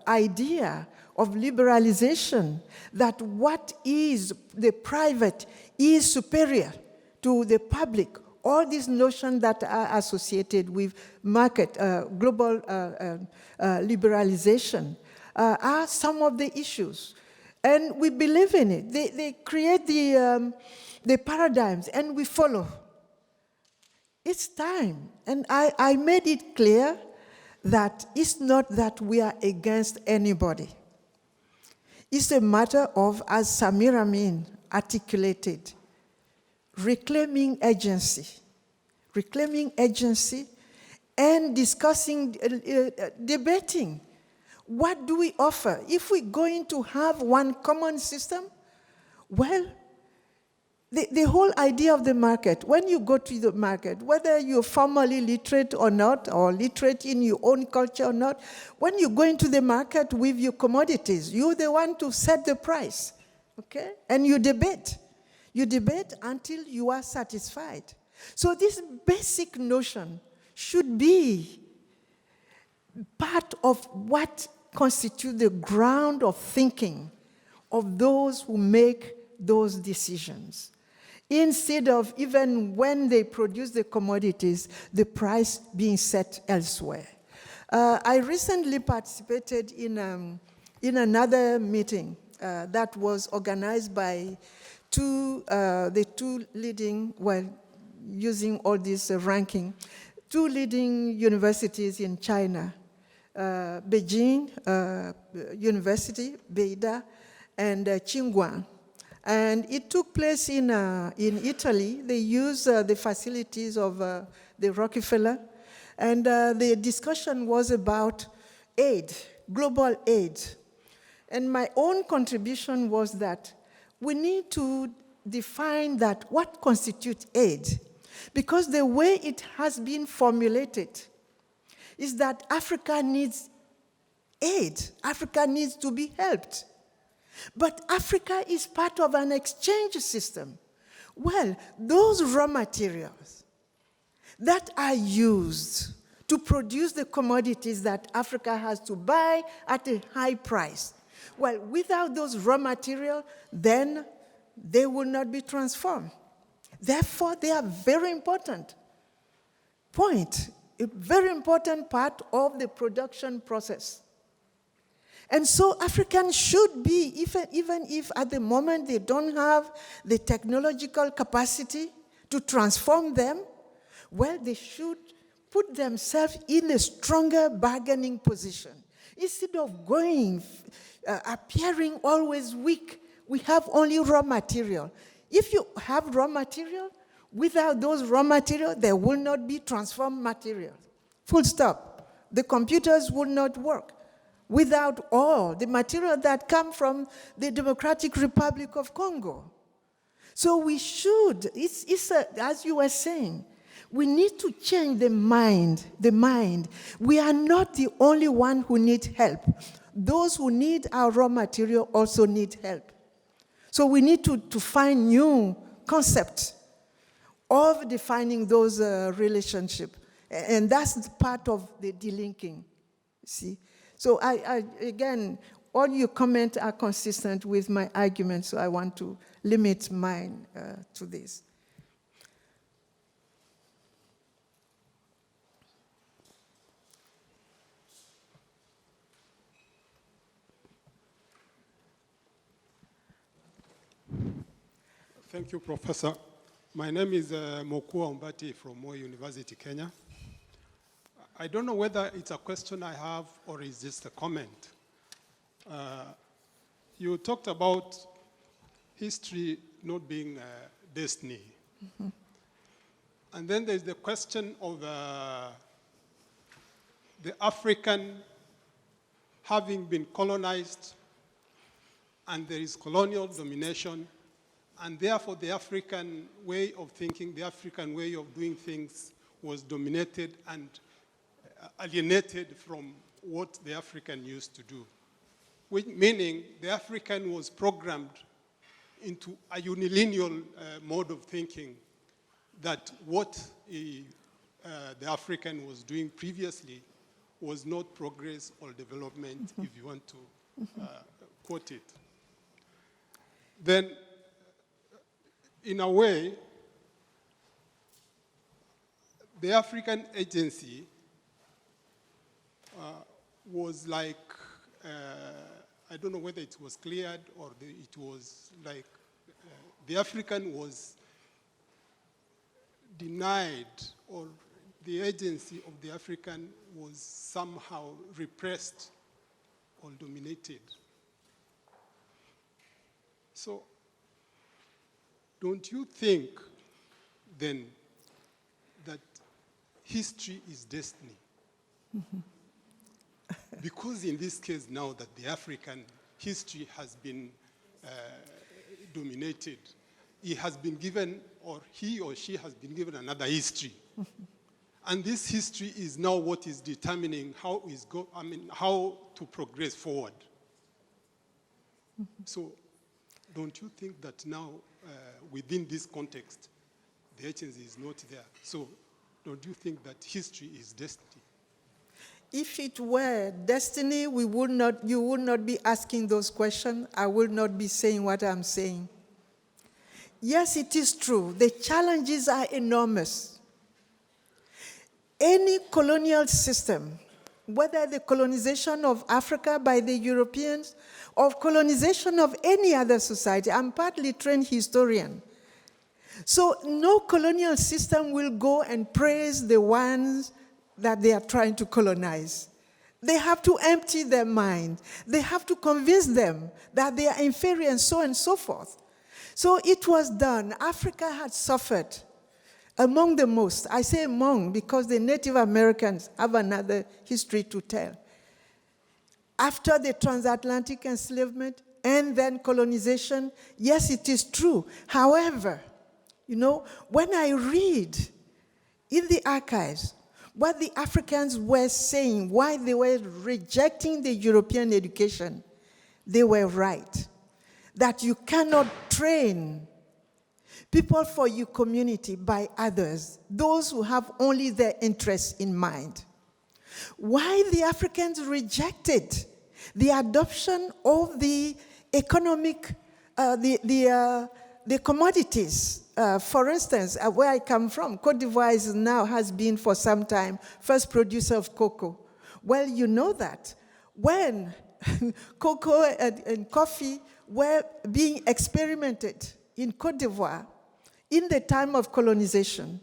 idea of liberalization, that what is the private is superior to the public, all these notions that are associated with market, global liberalization, are some of the issues. And we believe in it. They create the paradigms, and we follow. It's time. And I made it clear that it's not that we are against anybody. It's a matter of, as Samira Amin articulated, reclaiming agency and discussing, debating. What do we offer? If we're going to have one common system, well, the whole idea of the market, when you go to the market, whether you're formally literate or not, or literate in your own culture or not, when you go into the market with your commodities, you're the one to set the price, okay? And you debate. You debate until you are satisfied. So this basic notion should be part of what constitutes the ground of thinking of those who make those decisions. Instead of, even when they produce the commodities, the price being set elsewhere. I recently participated in another meeting that was organized by the two leading, well, using all this ranking, two leading universities in China, Beijing University, Beida, and Tsinghua. And it took place in Italy. They used the facilities of the Rockefeller. And the discussion was about aid, global aid. And my own contribution was that we need to define that what constitutes aid. Because the way it has been formulated is that Africa needs aid. Africa needs to be helped. But Africa is part of an exchange system. Well, those raw materials that are used to produce the commodities that Africa has to buy at a high price, well, without those raw materials, then they will not be transformed. Therefore, they are very important point, a very important part of the production process. And so Africans should be, even if at the moment they don't have the technological capacity to transform them, well, they should put themselves in a stronger bargaining position. Instead of appearing always weak, we have only raw material. If you have raw material, without those raw materials, there will not be transformed materials. Full stop. The computers will not work without all the material that come from the Democratic Republic of Congo. So we should, as you were saying, we need to change the mind. We are not the only one who need help. Those who need our raw material also need help. So we need to find new concepts of defining those relationships. And that's part of the delinking, see? So again, all your comments are consistent with my argument, so I want to limit mine to this. Thank you, Professor. My name is Mokua Umbati from Moi University, Kenya. I don't know whether it's a question I have or it's just a comment. You talked about history not being destiny. Mm-hmm. And then there's the question of the African having been colonized, and there is colonial domination, and therefore the African way of thinking, the African way of doing things was dominated and alienated from what the African used to do. Meaning the African was programmed into a unilineal mode of thinking, that what the African was doing previously was not progress or development, if you want to quote it. Then, in a way, the African agency was like, I don't know whether it was cleared or it was like, the African was denied, or the agency of the African was somehow repressed or dominated. So, don't you think then that history is destiny? Because in this case now that the African history has been dominated, he has been given, or he or she has been given another history. And this history is now what is determining how to progress forward. So, don't you think that now, within this context, the agency is not there? So, don't you think that history is destiny? If it were destiny, you would not be asking those questions. I will not be saying what I'm saying. Yes, it is true. The challenges are enormous. Any colonial system, whether the colonization of Africa by the Europeans or colonization of any other society, I'm partly trained historian. So no colonial system will go and praise the ones that they are trying to colonize. They have to empty their mind. They have to convince them that they are inferior and so forth. So it was done. Africa had suffered among the most. I say among because the Native Americans have another history to tell. After the transatlantic enslavement and then colonization, yes, it is true. However, when I read in the archives what the Africans were saying, why they were rejecting the European education, they were right. That you cannot train people for your community by others, those who have only their interests in mind. Why the Africans rejected the adoption of the economic, the commodities. For instance, where I come from, Côte d'Ivoire has been for some time first producer of cocoa. Well, you know that when cocoa and coffee were being experimented in Côte d'Ivoire in the time of colonization,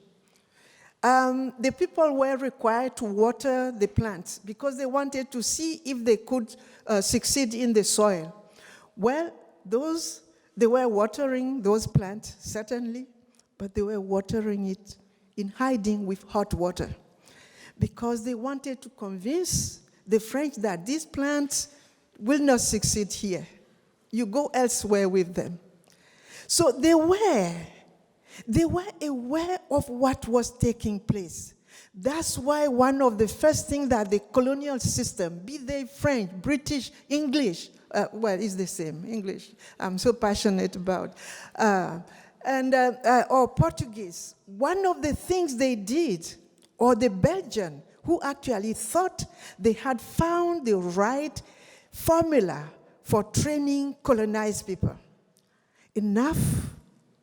the people were required to water the plants because they wanted to see if they could succeed in the soil. Well, they were watering those plants, certainly, but they were watering it in hiding with hot water because they wanted to convince the French that these plants will not succeed here. You go elsewhere with them. So they were aware of what was taking place. That's why one of the first things that the colonial system, be they French, British, English, it's the same, English, I'm so passionate about, or Portuguese, one of the things they did, or the Belgian, who actually thought they had found the right formula for training colonized people. Enough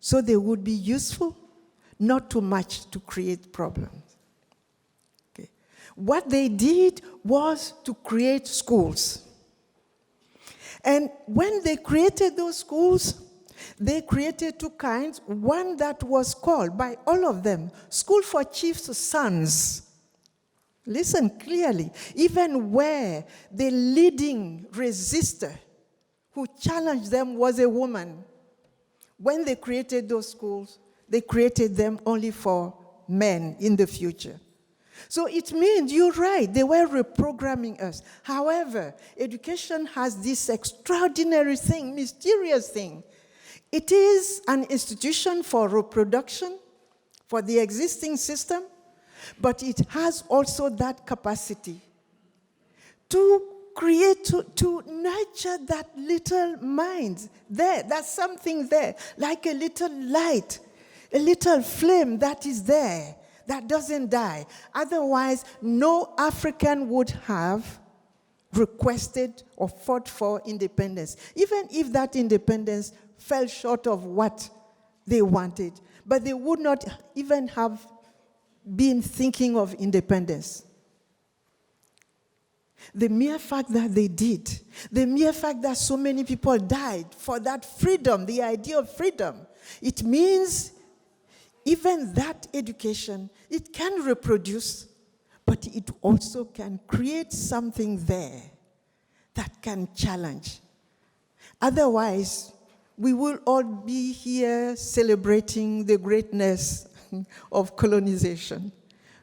so they would be useful, not too much to create problems. Okay. What they did was to create schools. And when they created those schools, they created two kinds. One that was called by all of them, School for Chiefs' Sons. Listen clearly, even where the leading resistor who challenged them was a woman. When they created those schools, they created them only for men in the future. So it means, you're right, they were reprogramming us. However, education has this extraordinary thing, mysterious thing. It is an institution for reproduction, for the existing system, but it has also that capacity to create, to nurture that little mind there. That's something there, like a little light, a little flame that is there, that doesn't die. Otherwise, no African would have requested or fought for independence, even if that independence fell short of what they wanted. But they would not even have been thinking of independence. The mere fact that they did, the mere fact that so many people died for that freedom, the idea of freedom, it means even that education, it can reproduce, but it also can create something there that can challenge. Otherwise, we will all be here celebrating the greatness of colonization.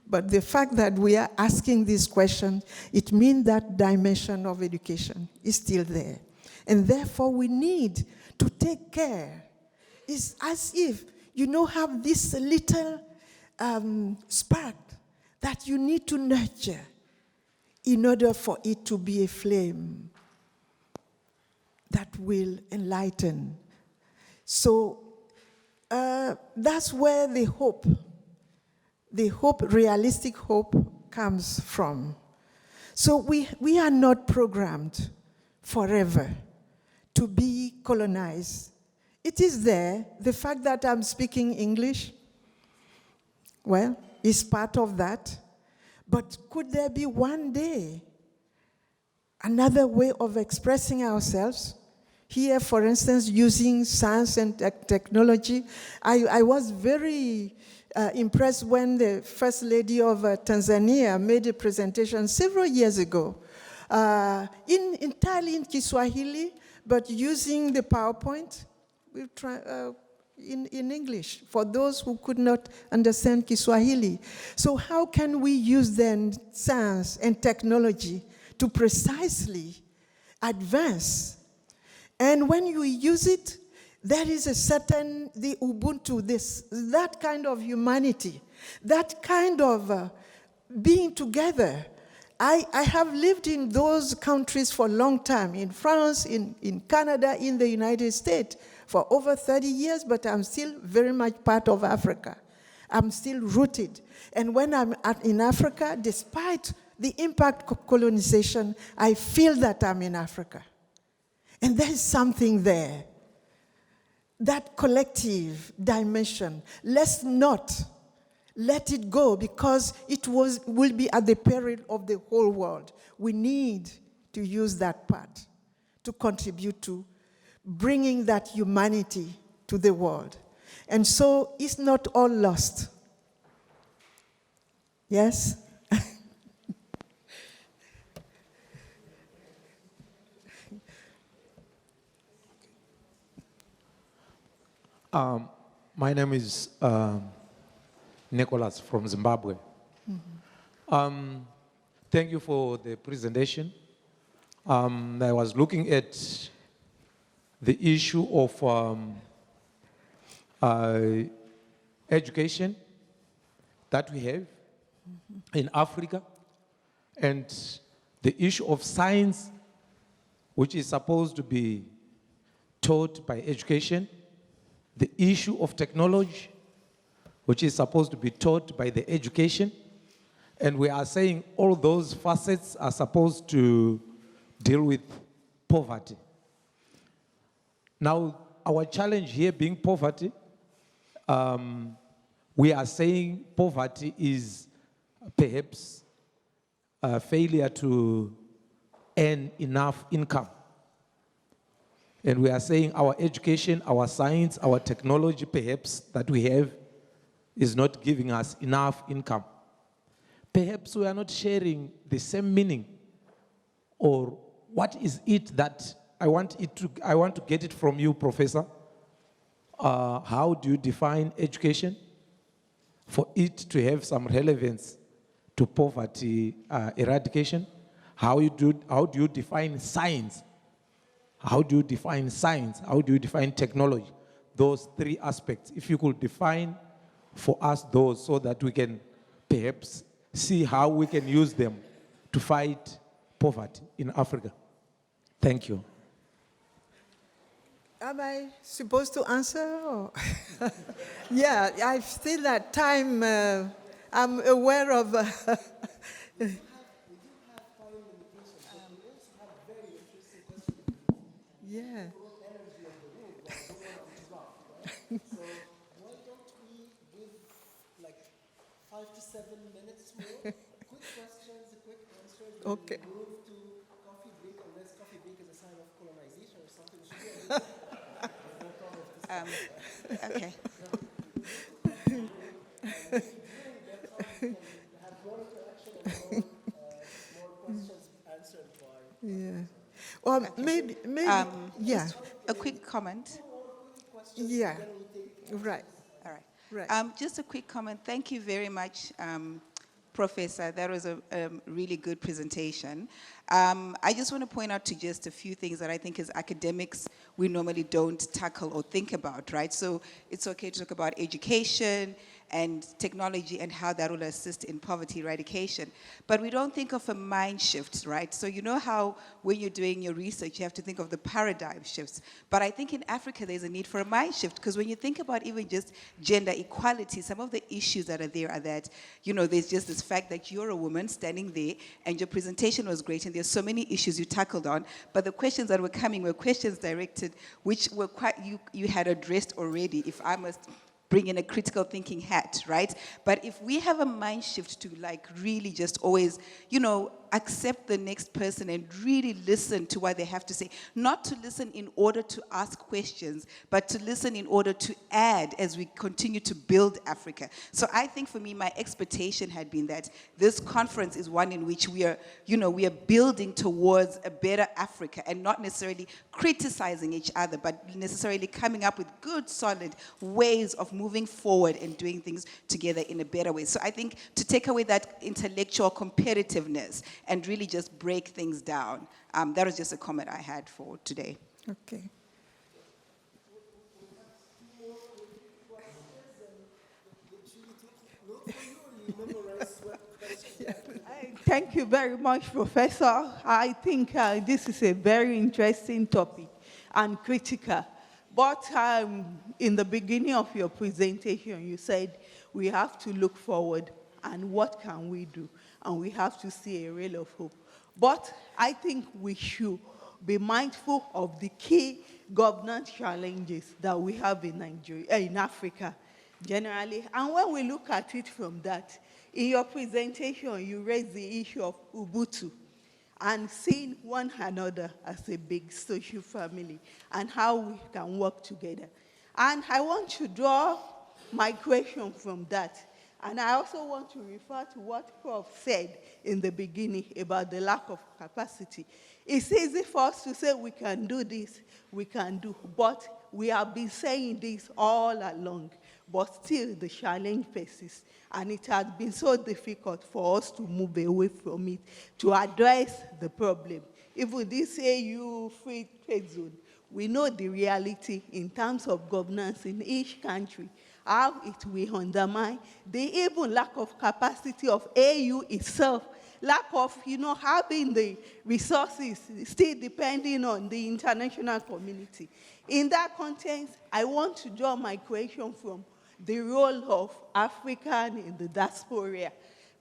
But the fact that we are asking this question, it means that dimension of education is still there. And therefore, we need to take care. It's as if, have this little spark that you need to nurture in order for it to be a flame that will enlighten. So that's where the hope, realistic hope, comes from. So we are not programmed forever to be colonized. It is there. The fact that I'm speaking English, well, is part of that. But could there be one day another way of expressing ourselves? Here, for instance, using science and technology. I was very impressed when the First Lady of Tanzania made a presentation several years ago, entirely in Kiswahili, but using the PowerPoint in English for those who could not understand Kiswahili. So how can we use then science and technology to precisely advance? And when you use it, there is a certain, the Ubuntu, that kind of humanity, that kind of being together. I have lived in those countries for a long time, in France, in Canada, in the United States, for over 30 years, but I'm still very much part of Africa. I'm still rooted. And when I'm in Africa, despite the impact of colonization, I feel that I'm in Africa. And there's something there. That collective dimension, let's not let it go because it will be at the peril of the whole world. We need to use that part to contribute to bringing that humanity to the world. And so it's not all lost. Yes? My name is Nicholas from Zimbabwe. Mm-hmm. Thank you for the presentation. I was looking at the issue of education that we have in Africa and the issue of science, which is supposed to be taught by education, the issue of technology, which is supposed to be taught by the education, and we are saying all those facets are supposed to deal with poverty. Now, our challenge here being poverty, we are saying poverty is perhaps a failure to earn enough income. And we are saying our education, our science, our technology perhaps that we have is not giving us enough income. Perhaps we are not sharing the same meaning, or what is it that I want to get it from you, Professor. How do you define education for it to have some relevance to poverty eradication? How do you define science? How do you define science? How do you define technology? Those three aspects. If you could define for us those so that we can perhaps see how we can use them to fight poverty in Africa. Thank you. Am I supposed to answer? Or yeah, I feel that time, I'm aware of. Yeah. So why don't we give like 5 to 7 minutes more? Quick questions, quick answers. Okay. We move to coffee break, unless coffee break is a sign of colonization or something. Okay. Have more interaction and more questions answered by. Yeah. Well, maybe, yeah. A quick comment. Yeah. Right. All right. Right. Just a quick comment. Thank you very much, Professor. That was a really good presentation. I just want to point out to just a few things that I think as academics we normally don't tackle or think about, right? So it's okay to talk about education and technology and how that will assist in poverty eradication. But we don't think of a mind shift, right? So you know how when you're doing your research, you have to think of the paradigm shifts. But I think in Africa, there's a need for a mind shift, because when you think about even just gender equality, some of the issues that are there are that, you know, there's just this fact that you're a woman standing there and your presentation was great and there's so many issues you tackled on, but the questions that were coming were questions directed, which were quite, you had addressed already, if I must bring in a critical thinking hat, right? But if we have a mind shift to like really just always, you know, accept the next person and really listen to what they have to say, not to listen in order to ask questions, but to listen in order to add as we continue to build Africa. So I think for me, my expectation had been that this conference is one in which we are, you know, we are building towards a better Africa and not necessarily criticizing each other, but necessarily coming up with good, solid ways of moving forward and doing things together in a better way. So I think to take away that intellectual competitiveness and really just break things down. That was just a comment I had for today. Okay. Thank you very much, Professor. I think this is a very interesting topic and critical. But in the beginning of your presentation, you said we have to look forward and what can we do? And we have to see a ray of hope. But I think we should be mindful of the key governance challenges that we have in Nigeria, in Africa generally. And when we look at it from that, in your presentation, you raised the issue of Ubuntu and seeing one another as a big social family and how we can work together. And I want to draw my question from that. And I also want to refer to what Prof said in the beginning about the lack of capacity. It's easy for us to say we can do this, we can do, but we have been saying this all along, but still the challenge persists. And it has been so difficult for us to move away from it, to address the problem. Even this AU free trade zone, we know the reality in terms of governance in each country, how it will undermine the even lack of capacity of AU itself, lack of, you know, having the resources, still depending on the international community. In that context, I want to draw my question from the role of African in the diaspora.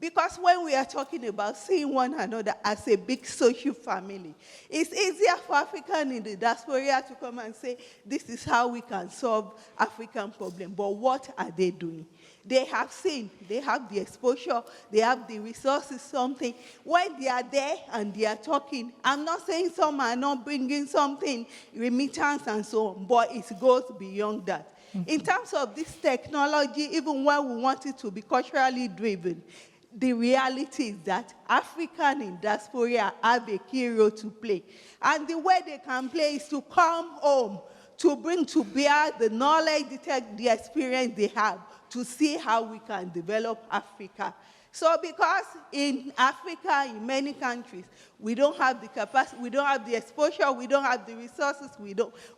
Because when we are talking about seeing one another as a big social family, it's easier for African in the diaspora to come and say, this is how we can solve African problems. But what are they doing? They have seen, they have the exposure, they have the resources, something. When they are there and they are talking, I'm not saying some are not bringing something, remittance and so on, but it goes beyond that. In terms of this technology, even when we want it to be culturally driven, the reality is that African in diaspora have a key role to play. And the way they can play is to come home, to bring to bear the knowledge, the experience they have, to see how we can develop Africa. So because in Africa, in many countries, we don't have the capacity, we don't have the exposure, we don't have the resources,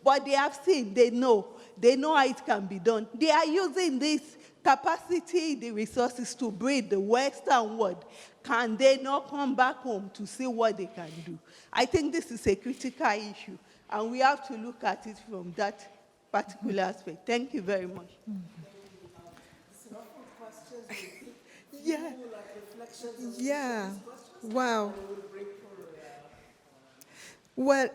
but they have seen, they know how it can be done. They are using this capacity, the resources to breed the Western world. Can they not come back home to see what they can do? I think this is a critical issue, and we have to look at it from that particular aspect. Thank you very much. Yeah. Yeah. Wow. Well,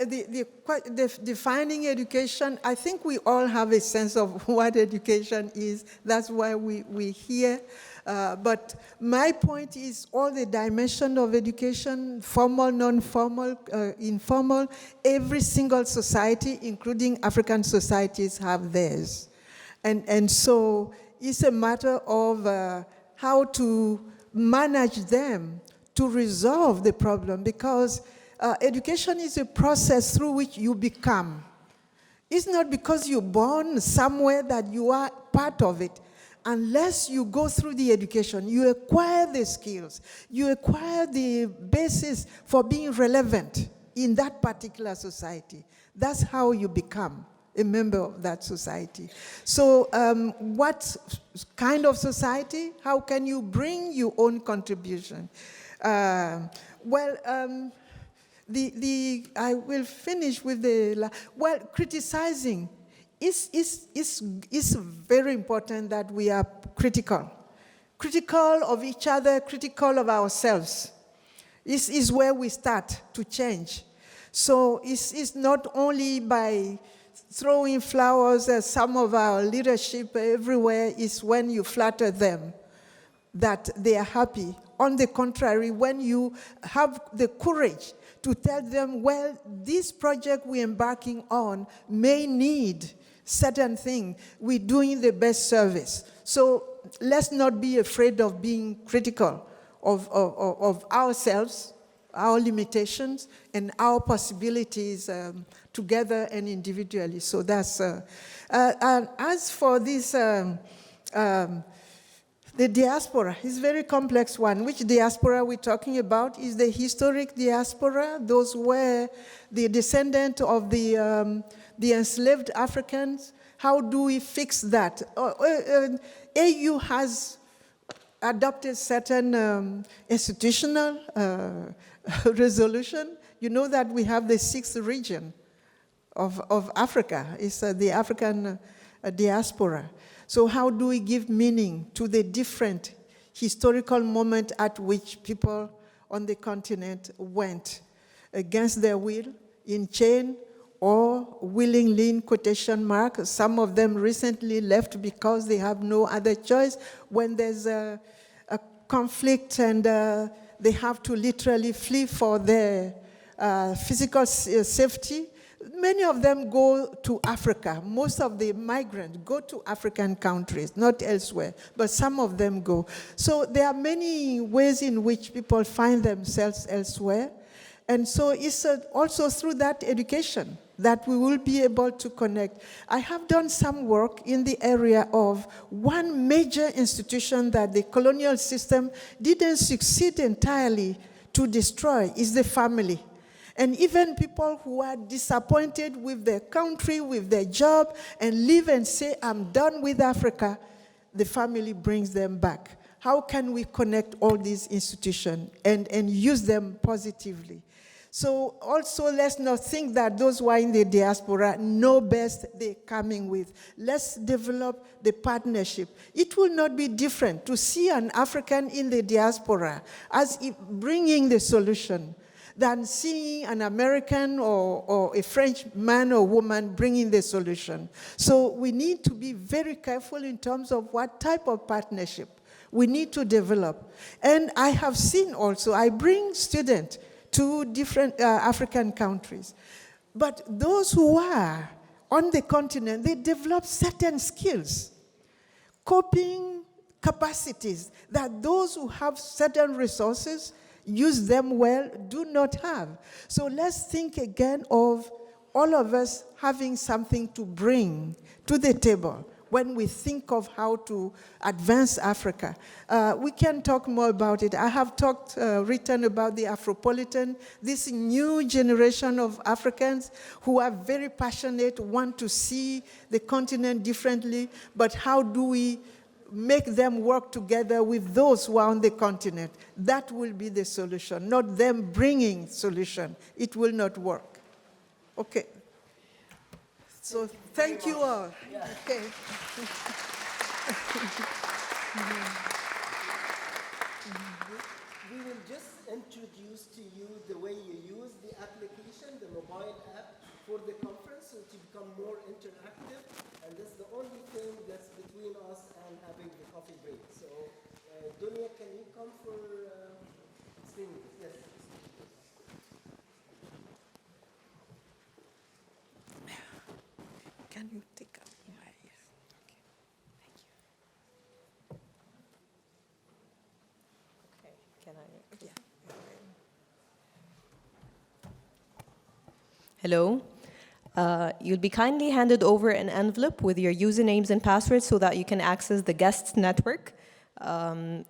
defining education, I think we all have a sense of what education is. That's why we're here. But my point is all the dimension of education, formal, non-formal, informal, every single society, including African societies, have theirs. And so it's a matter of how to manage them to resolve the problem, because education is a process through which you become. It's not because you're born somewhere that you are part of it. Unless you go through the education, you acquire the skills, you acquire the basis for being relevant in that particular society. That's how you become a member of that society. So what kind of society? How can you bring your own contribution? I will finish with criticizing. It's very important that we are critical of each other, critical of ourselves. This is where we start to change. So it's not only by throwing flowers at some of our leadership everywhere, is when you flatter them that they are happy. On the contrary, when you have the courage to tell them, well, this project we're embarking on may need certain thing, we're doing the best service. So let's not be afraid of being critical of ourselves, our limitations, and our possibilities together and individually. So that's, and as for this, the diaspora is a very complex one. Which diaspora we're talking about? Is the historic diaspora, those were the descendant of the enslaved Africans. How do we fix that? AU has adopted certain institutional resolution. You know that we have the 6th region of Africa. It's the African diaspora. So how do we give meaning to the different historical moment at which people on the continent went against their will, in chain, or willingly, in quotation marks? Some of them recently left because they have no other choice. When there's a conflict and they have to literally flee for their physical safety, many of them go to Africa. Most of the migrants go to African countries, not elsewhere, but some of them go. So there are many ways in which people find themselves elsewhere. And so it's also through that education that we will be able to connect. I have done some work in the area of one major institution that the colonial system didn't succeed entirely to destroy, is the family. And even people who are disappointed with their country, with their job, and leave and say, I'm done with Africa, the family brings them back. How can we connect all these institutions and use them positively? So also, let's not think that those who are in the diaspora know best they're coming with. Let's develop the partnership. It will not be different to see an African in the diaspora as bringing the solution than seeing an American or a French man or woman bringing the solution. So we need to be very careful in terms of what type of partnership we need to develop. And I have seen also, I bring students to different African countries. But those who are on the continent, they develop certain skills, coping capacities that those who have certain resources, use them well, do not have. So let's think again of all of us having something to bring to the table. when we think of how to advance Africa. We can talk more about it. I have written about the Afropolitan, this new generation of Africans who are very passionate, want to see the continent differently, but how do we make them work together with those who are on the continent? That will be the solution, not them bringing solution. It will not work. Okay. So thank you all. Yeah. Okay. We will just introduce to you the way you use the application, the mobile app, for the conference, so to become more interactive. And that's the only thing that's between us and having the coffee break. So, Dunya, can you come for seeing this? Yes. Can you take up my... Okay. Thank you. Okay, can I? Yeah. Hello. You'll be kindly handed over an envelope with your usernames and passwords so that you can access the guests network.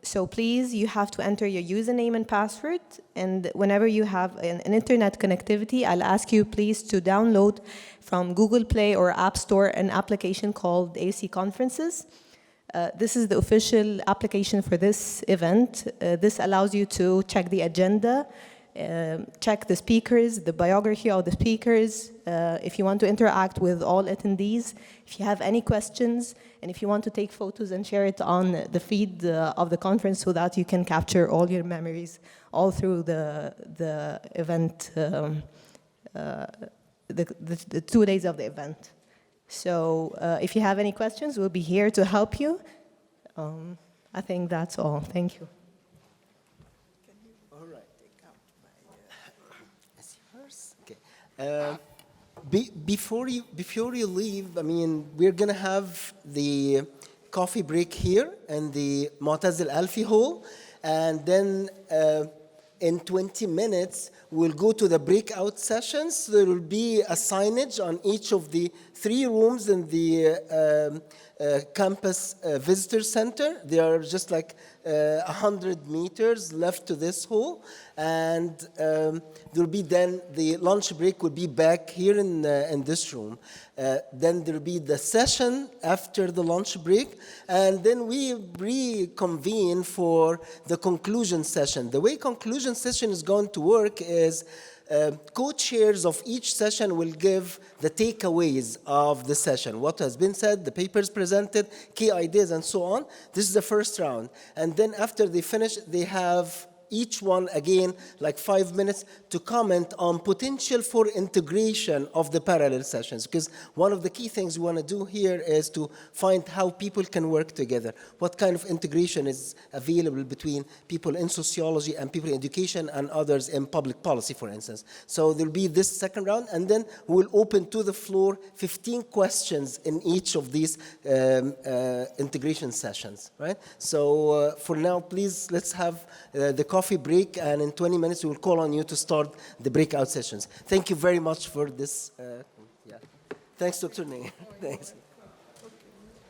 So please, you have to enter your username and password, and whenever you have an internet connectivity, I'll ask you please to download from Google Play or App Store an application called AUC Conferences. This is the official application for this event. This allows you to check the agenda, check the speakers, the biography of the speakers, if you want to interact with all attendees, if you have any questions, and if you want to take photos and share it on the feed of the conference so that you can capture all your memories all through the event, the 2 days of the event. So if you have any questions, we'll be here to help you. I think that's all. Thank you. Before you leave, I mean, we're gonna have the coffee break here in the Mu'taz Al-Alfi Hall, and then in 20 minutes, we'll go to the breakout sessions. There will be a signage on each of the 3 rooms in the campus visitor center. They are just like 100 meters left to this hall, and there'll be then the lunch break will be back here in this room. Then there'll be the session after the lunch break, and then we reconvene for the conclusion session. The way conclusion session is going to work is co-chairs of each session will give the takeaways of the session, what has been said, the papers presented, key ideas, and so on. This is the first round. And then after they finish, they have each one, again, like 5 minutes to comment on potential for integration of the parallel sessions. Because one of the key things we want to do here is to find how people can work together. What kind of integration is available between people in sociology and people in education and others in public policy, for instance. So there'll be this second round, and then we'll open to the floor 15 questions in each of these integration sessions, right? So for now, please, let's have the coffee break, and in 20 minutes we will call on you to start the breakout sessions. Thank you very much for this. Thanks, Dr. Nene. Thanks.